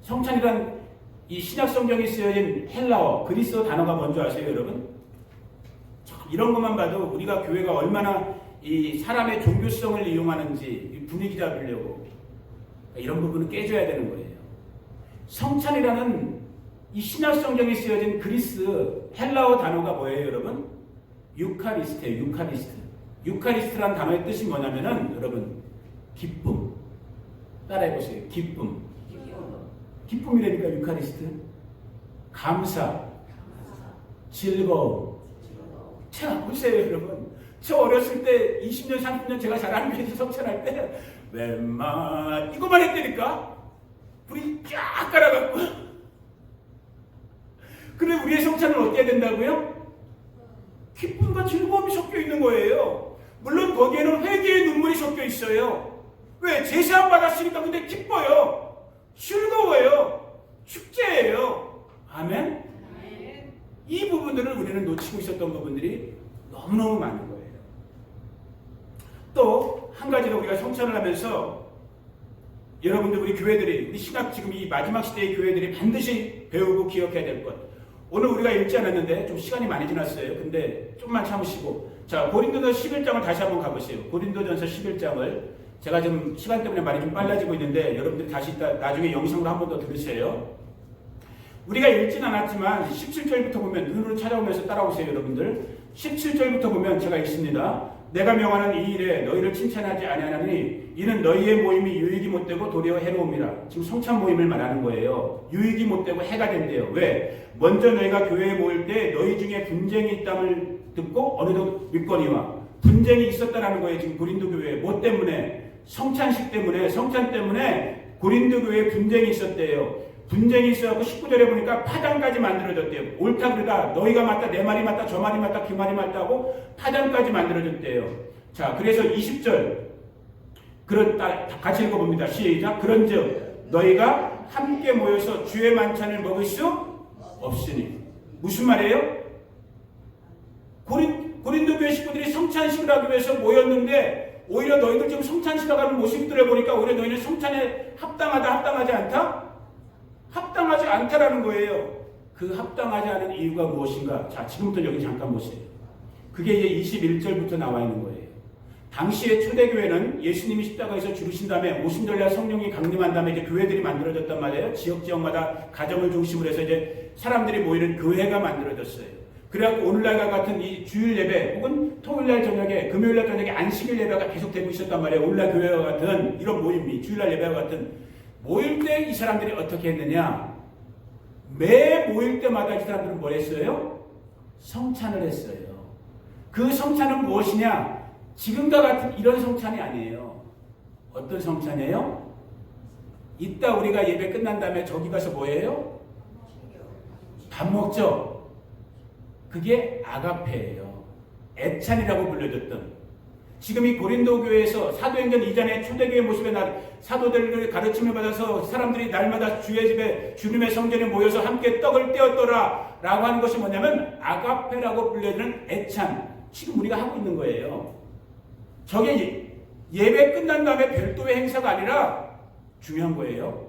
[SPEAKER 1] 성찬이란 이 신약 성경에 쓰여진 헬라어, 그리스어 단어가 뭔지 아세요, 여러분? 이런 것만 봐도 우리가 교회가 얼마나 이 사람의 종교성을 이용하는지 분위기 잡으려고 이런 부분은 깨줘야 되는 거예요. 성찬이라는 이 신약 성경에 쓰여진 그리스 헬라어 단어가 뭐예요, 여러분? 유카리스트예요. 유카리스트란 단어의 뜻이 뭐냐면은 여러분 기쁨. 따라해보세요. 기쁨이라니까 유카리스트. 감사. 즐거움. 자, 보세요, 여러분. 저 어렸을 때 20년, 30년 제가 잘 알고 계신 성찬할 때 웬만 이거만 했다니까 불이 쫙 깔아갖고. 근데 우리의 성찬은 어떻게 된다고요? 기쁨과 즐거움이 섞여 있는 거예요. 물론 거기에는 회개의 눈물이 섞여 있어요. 왜? 제사함 받았으니까. 근데 기뻐요. 즐거워요. 축제예요. 아멘? 이 부분들을 우리는 놓치고 있었던 부분들이 너무너무 많은 거예요. 또 한 가지는 우리가 성찬을 하면서 여러분들 우리 교회들이, 우리 신학 지금 이 마지막 시대의 교회들이 반드시 배우고 기억해야 될 것. 오늘 우리가 읽지 않았는데 좀 시간이 많이 지났어요. 근데 좀만 참으시고, 자, 고린도전서 11장을 다시 한번 가보세요. 고린도전서 11장을 제가 좀 시간 때문에 말이 좀 빨라지고 있는데 여러분들이 다시 이따 나중에 영상으로 한 번 더 들으세요. 우리가 읽진 않았지만 17절부터 보면, 눈으로 찾아오면서 따라오세요, 여러분들. 17절부터 보면 제가 읽습니다. 내가 명하는 이 일에 너희를 칭찬하지 아니하나니 이는 너희의 모임이 유익이 못되고 도리어 해로움이라. 지금 성찬 모임을 말하는 거예요. 유익이 못되고 해가 된대요. 왜? 먼저 너희가 교회에 모일 때 너희 중에 분쟁이 있다를 듣고 어느덧 믿거니와. 분쟁이 있었다라는 거예요. 지금 고린도 교회에. 뭐 때문에? 성찬식 때문에, 성찬 때문에 고린도 교회에 분쟁이 있었대요. 분쟁이 있어갖고 19절에 보니까 파장까지 만들어졌대요. 옳다 그러다, 너희가 맞다, 내 말이 맞다, 저 말이 맞다, 그 말이 맞다고 파장까지 만들어졌대요. 자, 그래서 20절 같이 읽어봅니다. 시작. 그런즉 너희가 함께 모여서 주의 만찬을 먹을 수 없으니. 무슨 말이에요? 고린도 교회 식구들이 성찬식을 하기 위해서 모였는데 오히려 너희들 지금 성찬식을 하는 모습들을 보니까 오히려 너희는 성찬에 합당하지 않다? 합당하지 않다라는 거예요. 그 합당하지 않은 이유가 무엇인가? 자, 지금부터 여기 잠깐 보세요. 그게 이제 21절부터 나와 있는 거예요. 당시의 초대교회는 예수님이 십자가에서 죽으신 다음에 오순절날 성령이 강림한 다음에 이제 교회들이 만들어졌단 말이에요. 지역마다 가정을 중심으로 해서 이제 사람들이 모이는 교회가 만들어졌어요. 그래갖고 오늘날과 같은 이 주일 예배 혹은 토요일날 저녁에, 금요일날 저녁에 안식일 예배가 계속되고 있었단 말이에요. 오늘날 교회와 같은 이런 모임이, 주일날 예배와 같은. 모일 때 이 사람들이 어떻게 했느냐? 매 모일 때마다 이 사람들은 뭘 했어요? 성찬을 했어요. 그 성찬은 무엇이냐? 지금과 같은 이런 성찬이 아니에요. 어떤 성찬이에요? 이따 우리가 예배 끝난 다음에 저기 가서 뭐예요? 밥 먹죠? 그게 아가페예요. 애찬이라고 불려졌던. 지금 이 고린도 교회에서 사도행전 이전의 초대교회 모습의 사도들의 가르침을 받아서 사람들이 날마다 주의 집에 주님의 성전에 모여서 함께 떡을 떼었더라 라고 하는 것이 뭐냐면 아가페라고 불려지는 애찬. 지금 우리가 하고 있는 거예요. 저게 예배 끝난 다음에 별도의 행사가 아니라 중요한 거예요.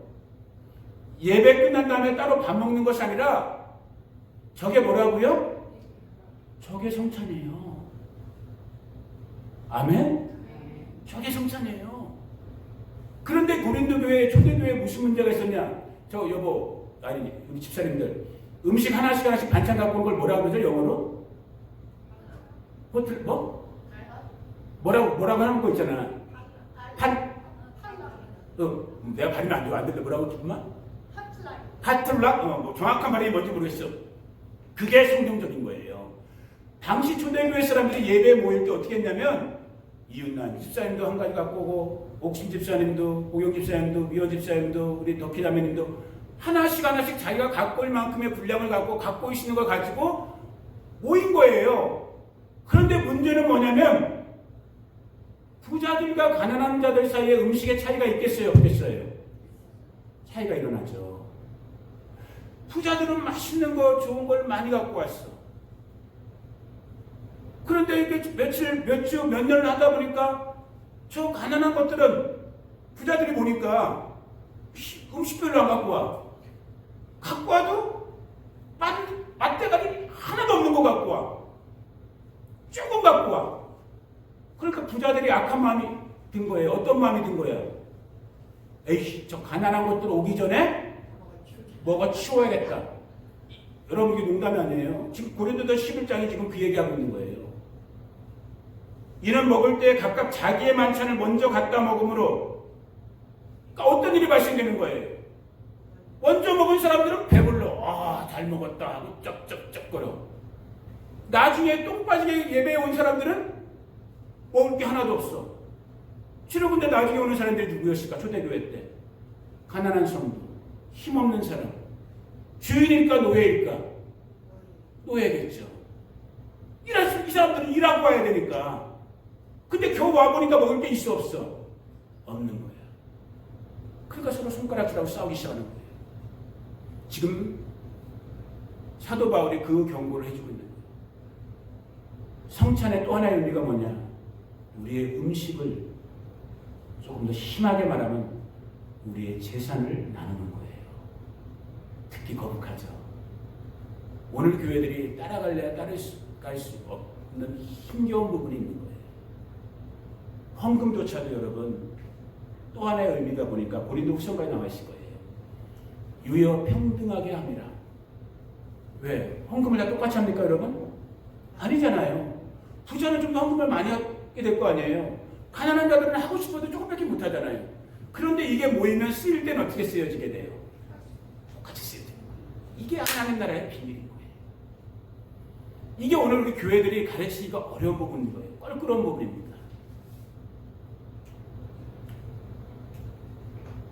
[SPEAKER 1] 예배 끝난 다음에 따로 밥 먹는 것이 아니라 저게 뭐라고요? 저게 성찬이에요. 아멘? 저게 성찬이에요. 그런데 고린도 교회, 초대교회에 무슨 문제가 있었냐? 저 여보, 아니 우리 집사님들 음식 하나씩 반찬 갖고 온 걸 뭐라고 그러죠? 영어로? 뭐라고 하는 거 있잖아. 내가 발음이 안 좋아. 안 된다. 뭐라고 했구만? 파틀락? 뭐 정확한 발음이 뭔지 모르겠어. 그게 성경적인 거예요. 당시 초대교회 사람들이 예배에 모일 때 어떻게 했냐면 이윤난 집사님도 한 가지 갖고 오고, 옥심 집사님도, 오영 집사님도, 미호 집사님도, 우리 덕희자매님도 하나씩 자기가 갖고 올 만큼의 분량을 갖고 있는 걸 가지고 모인 거예요. 그런데 문제는 뭐냐면 부자들과 가난한 자들 사이에 음식의 차이가 있겠어요? 없겠어요? 차이가 일어나죠. 부자들은 맛있는 거, 좋은 걸 많이 갖고 왔어. 그런데 이게 몇 주, 몇 년을 하다 보니까 저 가난한 것들은 부자들이 보니까 음식별로 안 갖고 와. 갖고 와도 맛대가리 하나도 없는 거 갖고 와. 조금 갖고 와. 그러니까 부자들이 악한 마음이 든 거예요. 어떤 마음이 든 거예요? 에이씨, 저 가난한 것들 오기 전에 먹어 치워야겠다. 여러분, 이게 농담이 아니에요. 지금 고린도서 11장이 지금 그 얘기하고 있는 거예요. 이는 먹을 때 각각 자기의 만찬을 먼저 갖다 먹음으로, 그러니까 어떤 일이 발생되는 거예요? 먼저 먹은 사람들은 배불러. 잘 먹었다 하고 쩍쩍쩍거려. 나중에 똥 빠지게 예배에 온 사람들은 먹을 게 하나도 없어. 주로 근데 나중에 오는 사람들이 누구였을까? 초대교회 때. 가난한 성도, 힘없는 사람. 주인일까 노예일까? 노예겠죠. 이 사람들은 일하고 와야 되니까. 근데 겨우 와보니까 먹을 게 있어 없어? 없는 거야. 그러니까 서로 손가락질하고 싸우기 시작하는 거예요. 지금 사도 바울이 그 경고를 해주고 있는 거예요. 성찬의 또 하나의 의미가 뭐냐? 우리의 음식을 조금 더 심하게 말하면 우리의 재산을 나누는 거예요. 특히 거룩하죠. 오늘 교회들이 따라갈래야 따라갈 수 없는 힘겨운 부분이 있는 거예요. 헌금조차도 여러분 또 하나의 의미가 보니까 고린도 후서까지 나와 있을 거예요. 유여 평등하게 함이라. 왜? 헌금을 다 똑같이 합니까 여러분? 아니잖아요. 부자는 좀 더 헌금을 많이 하게 될 거 아니에요. 가난한 자들은 하고 싶어도 조금밖에 못 하잖아요. 그런데 이게 모이면 쓰일 때는 어떻게 쓰여지게 돼요? 똑같이 쓰여지는 거예요. 이게 하나님 나라의 비밀인 거예요. 이게 오늘 우리 교회들이 가르치기가 어려운 부분인 거예요. 껄끄러운 부분입니다.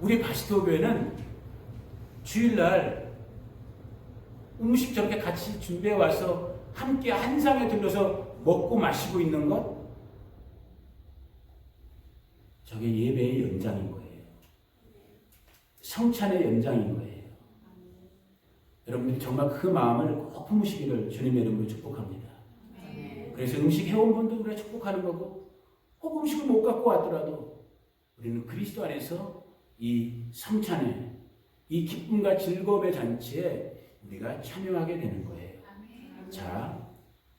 [SPEAKER 1] 우리 바시토 교회는 주일날 음식 저렇게 같이 준비해 와서 함께 한 상에 들러서 먹고 마시고 있는 것, 저게 예배의 연장인 거예요. 성찬의 연장인 거예요. 여러분들이 정말 그 마음을 꼭 품으시기를 주님의 이름으로 축복합니다. 그래서 음식 해온 분도 우리가 축복하는 거고, 혹 음식을 못 갖고 왔더라도 우리는 그리스도 안에서 이 성찬에, 이 기쁨과 즐거움의 잔치에 우리가 참여하게 되는 거예요. 자,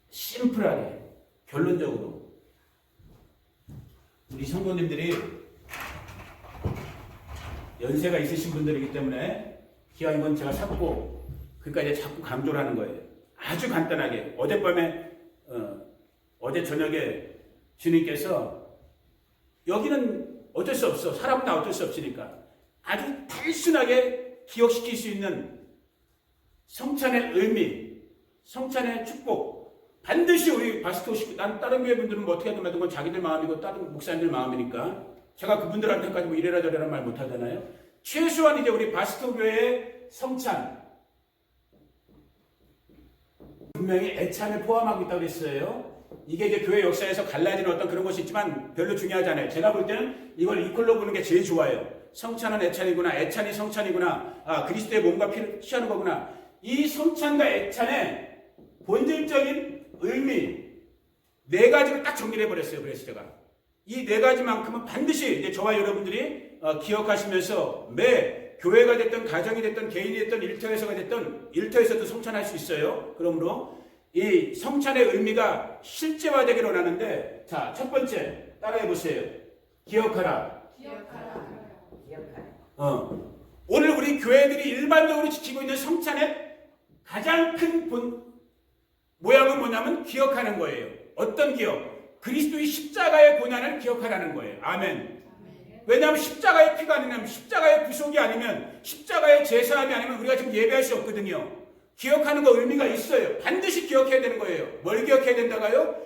[SPEAKER 1] 심플하게 결론적으로 우리 성도님들이 연세가 있으신 분들이기 때문에 기왕 이건 제가 샀고, 그러니까 이제 자꾸 강조를 하는 거예요. 아주 간단하게 어젯밤에 어제 저녁에 주님께서, 여기는 어쩔 수 없어, 사람은 다 어쩔 수 없으니까 아주 단순하게 기억시킬 수 있는 성찬의 의미, 성찬의 축복, 반드시 우리 바스토 식구, 난 다른 교회 분들은 뭐 어떻게 하든 말든 건 자기들 마음이고 다른 목사님들 마음이니까 제가 그분들한테까지 뭐 이래라 저래라 말 못하잖아요. 최소한 이제 우리 바스토 교회의 성찬, 분명히 애찬을 포함하고 있다고 그랬어요. 이게 이제 교회 역사에서 갈라지는 어떤 그런 것이 있지만 별로 중요하지 않아요. 제가 볼 때는 이걸 이퀄로 보는 게 제일 좋아요. 성찬은 애찬이구나, 애찬이 성찬이구나, 그리스도의 몸과 피를 취하는 거구나. 이 성찬과 애찬의 본질적인 의미, 네 가지를 딱 정리를 해버렸어요. 그래서 제가 이 네 가지만큼은 반드시 이제 저와 여러분들이 기억하시면서 매 교회가 됐든 가정이 됐든 개인이 됐든 일터에서가 됐든 일터에서도 성찬할 수 있어요. 그러므로 이 성찬의 의미가 실제화되기를 원하는데, 자, 첫 번째 따라해 보세요. 기억하라. 오늘 우리 교회들이 일반적으로 지키고 있는 성찬의 가장 큰 모양은 뭐냐면 기억하는 거예요. 어떤 기억? 그리스도의 십자가의 고난을 기억하라는 거예요. 아멘. 왜냐하면 십자가의 피가 아니면, 십자가의 부속이 아니면, 십자가의 제사함이 아니면 우리가 지금 예배할 수 없거든요. 기억하는 거 의미가 있어요. 반드시 기억해야 되는 거예요. 뭘 기억해야 된다고요?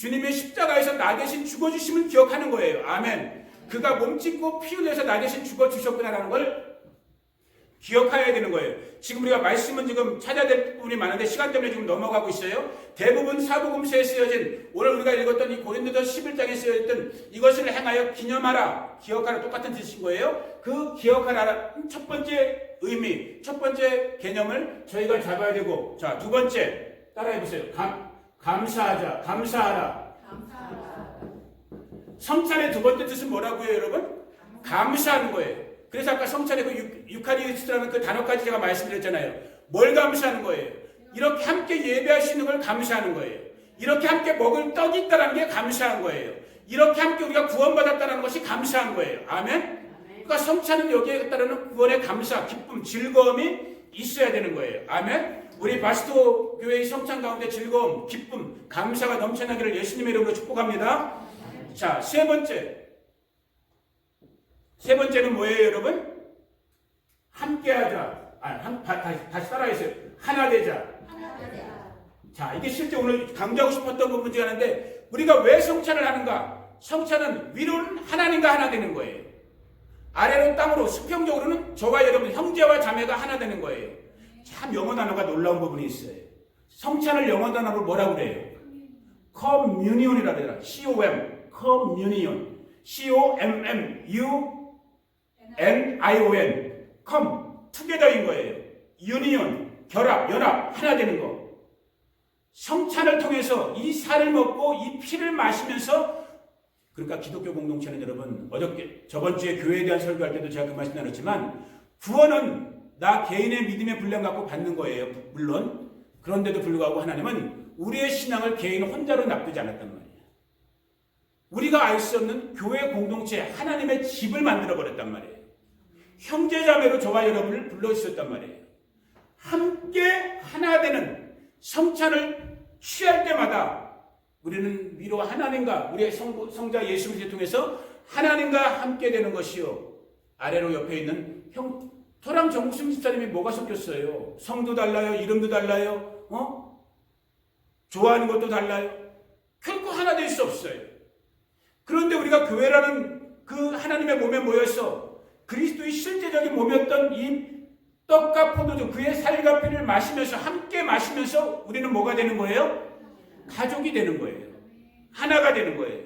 [SPEAKER 1] 주님의 십자가에서 나 대신 죽어주심을 기억하는 거예요. 아멘. 그가 몸 찢고 피 흘려서 나 대신 죽어주셨구나라는 걸 기억해야 되는 거예요. 지금 우리가 말씀은 지금 찾아야 될 부분이 많은데 시간 때문에 지금 넘어가고 있어요. 대부분 사복음서에 쓰여진, 오늘 우리가 읽었던 이 고린도서 11장에 쓰여있던 이것을 행하여 기념하라, 기억하라, 똑같은 뜻인 거예요. 그 기억하라 첫 번째 의미, 첫 번째 개념을 저희가 잡아야 되고, 자, 두 번째 따라해 보세요. 감사하자, 감사하라. 성찬의 두 번째 뜻은 뭐라고요, 여러분? 감사하는 거예요. 그래서 아까 성찬의 그 유카리스트라는 그 단어까지 제가 말씀드렸잖아요. 뭘 감사하는 거예요? 이렇게 함께 예배할 수 있는 걸 감사하는 거예요. 이렇게 함께 먹을 떡이 있다는 게 감사한 거예요. 이렇게 함께 우리가 구원받았다는 것이 감사한 거예요. 아멘? 그러니까 성찬은 여기에 따르는 구원의 감사, 기쁨, 즐거움이 있어야 되는 거예요. 아멘? 우리 바스토 교회의 성찬 가운데 즐거움, 기쁨, 감사가 넘쳐나기를 예수님의 이름으로 축복합니다. 자, 세 번째는 뭐예요, 여러분? 함께하자. 다시 따라해주세요. 하나 되자. 자, 이게 실제 오늘 강조하고 싶었던 부분이 하는데, 우리가 왜 성찬을 하는가? 성찬은 위로는 하나님과 하나 되는 거예요. 아래로 땅으로 수평적으로는 저와 여러분, 형제와 자매가 하나 되는 거예요. 참 영어 단어가 놀라운 부분이 있어요. 성찬을 영어 단어로 뭐라고 그래요? communion이라고 해요. C-O-M, communion. C-O-M-M-U-N-I-O-N. come, together인 거예요. union, 결합, 연합, 하나 되는 거. 성찬을 통해서 이 살을 먹고 이 피를 마시면서, 그러니까 기독교 공동체는 여러분, 저번 주에 교회에 대한 설교할 때도 제가 그 말씀 나눴지만, 구원은 나 개인의 믿음의 분량 갖고 받는 거예요. 물론. 그런데도 불구하고 하나님은 우리의 신앙을 개인 혼자로 놔두지 않았단 말이에요. 우리가 알 수 없는 교회 공동체, 하나님의 집을 만들어 버렸단 말이에요. 형제자매로 저와 여러분을 불러주셨단 말이에요. 함께 하나 되는 성찬을 취할 때마다 우리는 위로 하나님과 우리의 성자 예수 그리스도를 통해서 하나님과 함께 되는 것이요. 아래로 옆에 있는 저랑 정국순 집사님이 뭐가 섞였어요? 성도 달라요? 이름도 달라요? 좋아하는 것도 달라요? 결코 하나 될 수 없어요. 그런데 우리가 교회라는 그 하나님의 몸에 모여서 그리스도의 실제적인 몸이었던 이 떡과 포도주, 그의 살과 피를 마시면서, 함께 마시면서 우리는 뭐가 되는 거예요? 가족이 되는 거예요. 하나가 되는 거예요.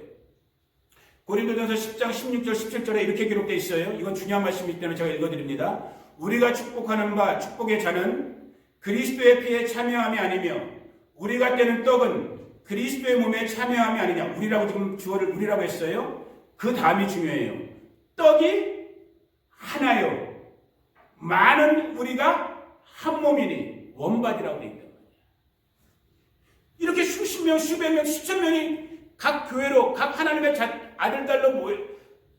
[SPEAKER 1] 고린도전서 10장 16절 17절에 이렇게 기록되어 있어요. 이건 중요한 말씀이기 때문에 제가 읽어드립니다. 우리가 축복하는 바 축복의 잔은 그리스도의 피에 참여함이 아니며 우리가 떼는 떡은 그리스도의 몸에 참여함이 아니냐. 우리라고 지금 주어를 우리라고 했어요. 그 다음이 중요해요. 떡이 하나요. 많은 우리가 한 몸이니 원바디라고 되어 있다. 이렇게 수십 명, 수백 명, 수천 명이 각 교회로, 각 하나님의 아들, 딸로 모여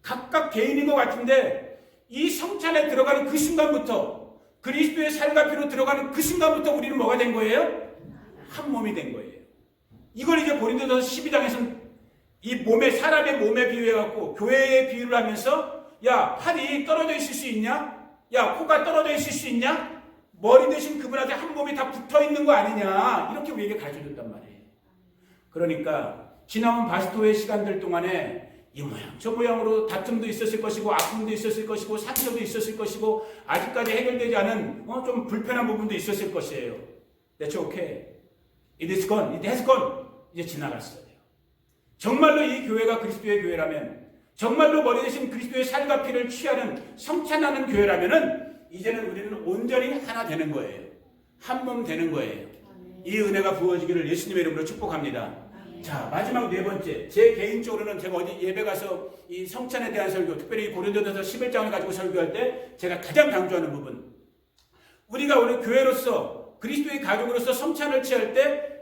[SPEAKER 1] 각각 개인인 것 같은데 이 성찬에 들어가는 그 순간부터, 그리스도의 살과 피로 들어가는 그 순간부터 우리는 뭐가 된 거예요? 한 몸이 된 거예요. 이걸 이제 고린도전서 12장에서는 이 몸에, 사람의 몸에 비유해갖고 교회에 비유를 하면서, 야, 팔이 떨어져 있을 수 있냐? 야, 코가 떨어져 있을 수 있냐? 머리 대신 그분한테 한 몸이 다 붙어 있는 거 아니냐? 이렇게 우리에게 가르쳐 줬단 말이에요. 그러니까 지나온 바스토의 시간들 동안에 이 모양 저 모양으로 다툼도 있었을 것이고, 아픔도 있었을 것이고, 상처도 있었을 것이고, 아직까지 해결되지 않은 좀 불편한 부분도 있었을 것이에요. That's okay. It is gone. It has gone. 이제 지나갔어요. 정말로 이 교회가 그리스도의 교회라면, 정말로 머리 대신 그리스도의 살과 피를 취하는, 성찬하는 교회라면은 이제는 우리는 온전히 하나 되는 거예요. 한 몸 되는 거예요. 이 은혜가 부어지기를 예수님의 이름으로 축복합니다. 자, 마지막 네 번째. 제 개인적으로는 제가 어디 예배 가서 이 성찬에 대한 설교, 특별히 고린도전서 11장을 가지고 설교할 때 제가 가장 강조하는 부분. 우리가 우리 교회로서, 그리스도의 가족으로서 성찬을 취할 때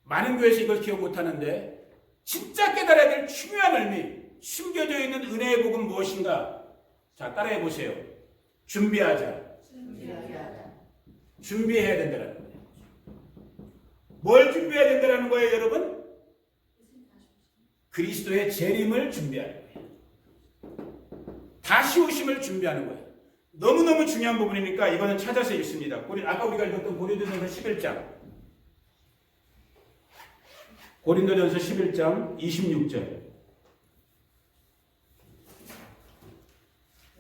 [SPEAKER 1] 많은 교회에서 이걸 기억 못하는데 진짜 깨달아야 될 중요한 의미, 숨겨져 있는 은혜의 복은 무엇인가? 자, 따라해 보세요. 준비하자. 준비해야 된다는 거예요. 뭘 준비해야 된다는 거예요, 여러분? 그리스도의 재림을 준비하는 거예요. 다시 오심을 준비하는 거예요. 너무너무 중요한 부분이니까 이거는 찾아서 읽습니다. 아까 우리가 읽었던 고린도전서 11장. 고린도전서 11장 26절.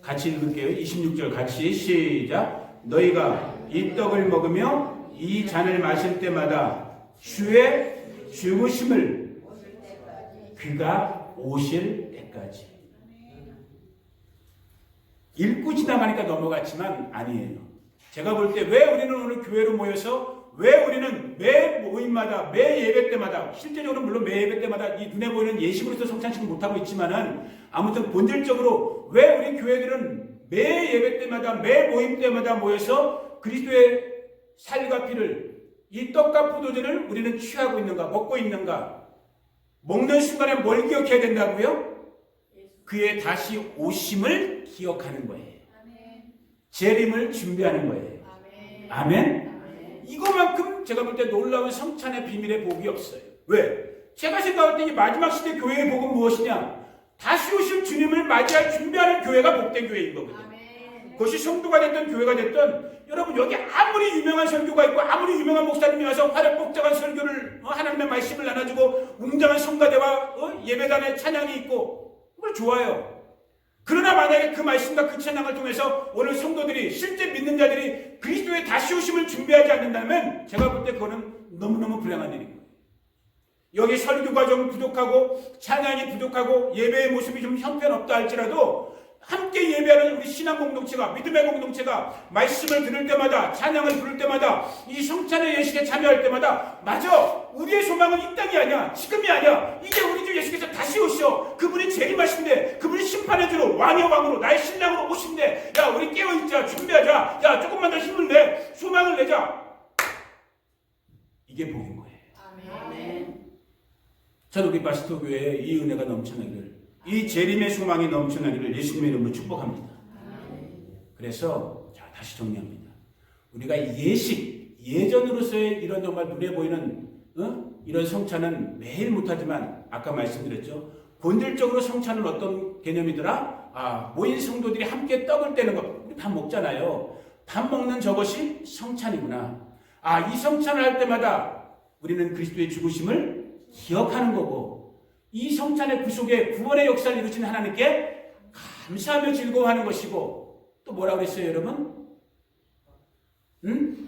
[SPEAKER 1] 같이 읽을게요. 26절 같이 시작. 너희가 이 떡을 먹으며 이 잔을 마실 때마다 주의 죽으심을 그가 오실 때까지. 읽고 지나가니까 넘어갔지만 아니에요. 제가 볼 때 왜 우리는 오늘 교회로 모여서 왜 우리는 매 모임마다, 매 예배 때마다, 실제적으로 물론 매 예배 때마다 이 눈에 보이는 예식으로서 성찬식을 못하고 있지만은 아무튼 본질적으로 왜 우리 교회들은 매 예배 때마다, 매 모임 때마다 모여서 그리스도의 살과 피를, 이 떡과 포도주를 우리는 취하고 있는가, 먹고 있는가? 먹는 순간에 뭘 기억해야 된다고요? 그의 다시 오심을 기억하는 거예요. 재림을 준비하는 거예요. 아멘? 이거만큼 제가 볼 때 놀라운 성찬의 비밀의 복이 없어요. 왜? 제가 생각할 때 이 마지막 시대 교회의 복은 무엇이냐? 다시 오실 주님을 맞이할 준비하는 교회가 복된 교회인 거거든요. 그것이 성도가 됐든 교회가 됐든 여러분 여기 아무리 유명한 설교가 있고 아무리 유명한 목사님이 와서 화려복잡한 설교를 하나님의 말씀을 나눠주고 웅장한 성가대와 예배단의 찬양이 있고 그걸 좋아요. 그러나 만약에 그 말씀과 그 찬양을 통해서 오늘 성도들이 실제 믿는 자들이 그리스도의 다시 오심을 준비하지 않는다면 제가 볼 때 그거는 너무너무 불행한 일인 거예요. 여기 설교 과정이 부족하고 찬양이 부족하고 예배의 모습이 좀 형편없다 할지라도 함께 예배하는 우리 신앙 공동체가, 믿음의 공동체가 말씀을 들을 때마다, 찬양을 부를 때마다, 이 성찬의 예식에 참여할 때마다 맞아! 우리의 소망은 이 땅이 아니야, 지금이 아니야. 이제 우리 주 예수께서 다시 오셔. 그분이 재림하신대. 그분이 심판해주러 왕의 왕으로 나의 신랑으로 오신대. 야 우리 깨어있자, 준비하자. 야 조금만 더 힘을 내, 소망을 내자. 이게 복인 거예요.
[SPEAKER 2] 아멘.
[SPEAKER 1] 저도 우리 바스토 교회에 이 은혜가 넘쳐나기를, 이 재림의 소망이 넘쳐나기를 예수님의 이름으로 축복합니다. 그래서 자 다시 정리합니다. 우리가 예전으로서의 이런 정말 눈에 보이는 이런 성찬은 매일 못하지만 아까 말씀드렸죠. 본질적으로 성찬은 어떤 개념이더라? 모인 성도들이 함께 떡을 떼는 것. 우리 밥 먹잖아요. 밥 먹는 저것이 성찬이구나. 이 성찬을 할 때마다 우리는 그리스도의 죽으심을 기억하는 거고, 이 성찬의 그 속에 구원의 역사를 이루신 하나님께 감사하며 즐거워하는 것이고, 또 뭐라고 그랬어요 여러분? 응?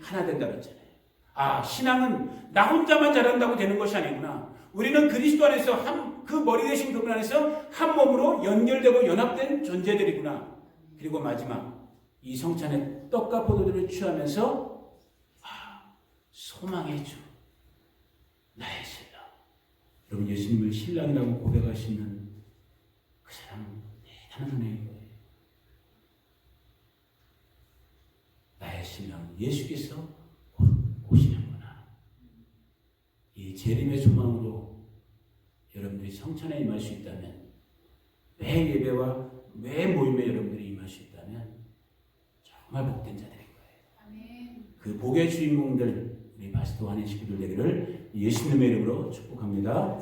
[SPEAKER 1] 하나 된다 그랬잖아요. 신앙은 나 혼자만 잘한다고 되는 것이 아니구나. 우리는 그리스도 안에서 그 머리 대신 그분 안에서 한 몸으로 연결되고 연합된 존재들이구나. 그리고 마지막 이 성찬의 떡과 포도주를 취하면서 소망의 주, 나의 신랑. 여러분 예수님을 신랑이라고 고백하시는 그 사람 대단한 은혜인 거예요. 나의 신랑 예수께서 오시는구나. 이 재림의 소망으로 여러분들이 성찬에 임할 수 있다면, 매 예배와 매 모임에 여러분들이 임할 수 있다면 정말 복된 자들인 거예요.
[SPEAKER 2] 아멘.
[SPEAKER 1] 그 복의 주인공들 우리 바스토 한인 식구들 되기를 예수님의 이름으로 축복합니다.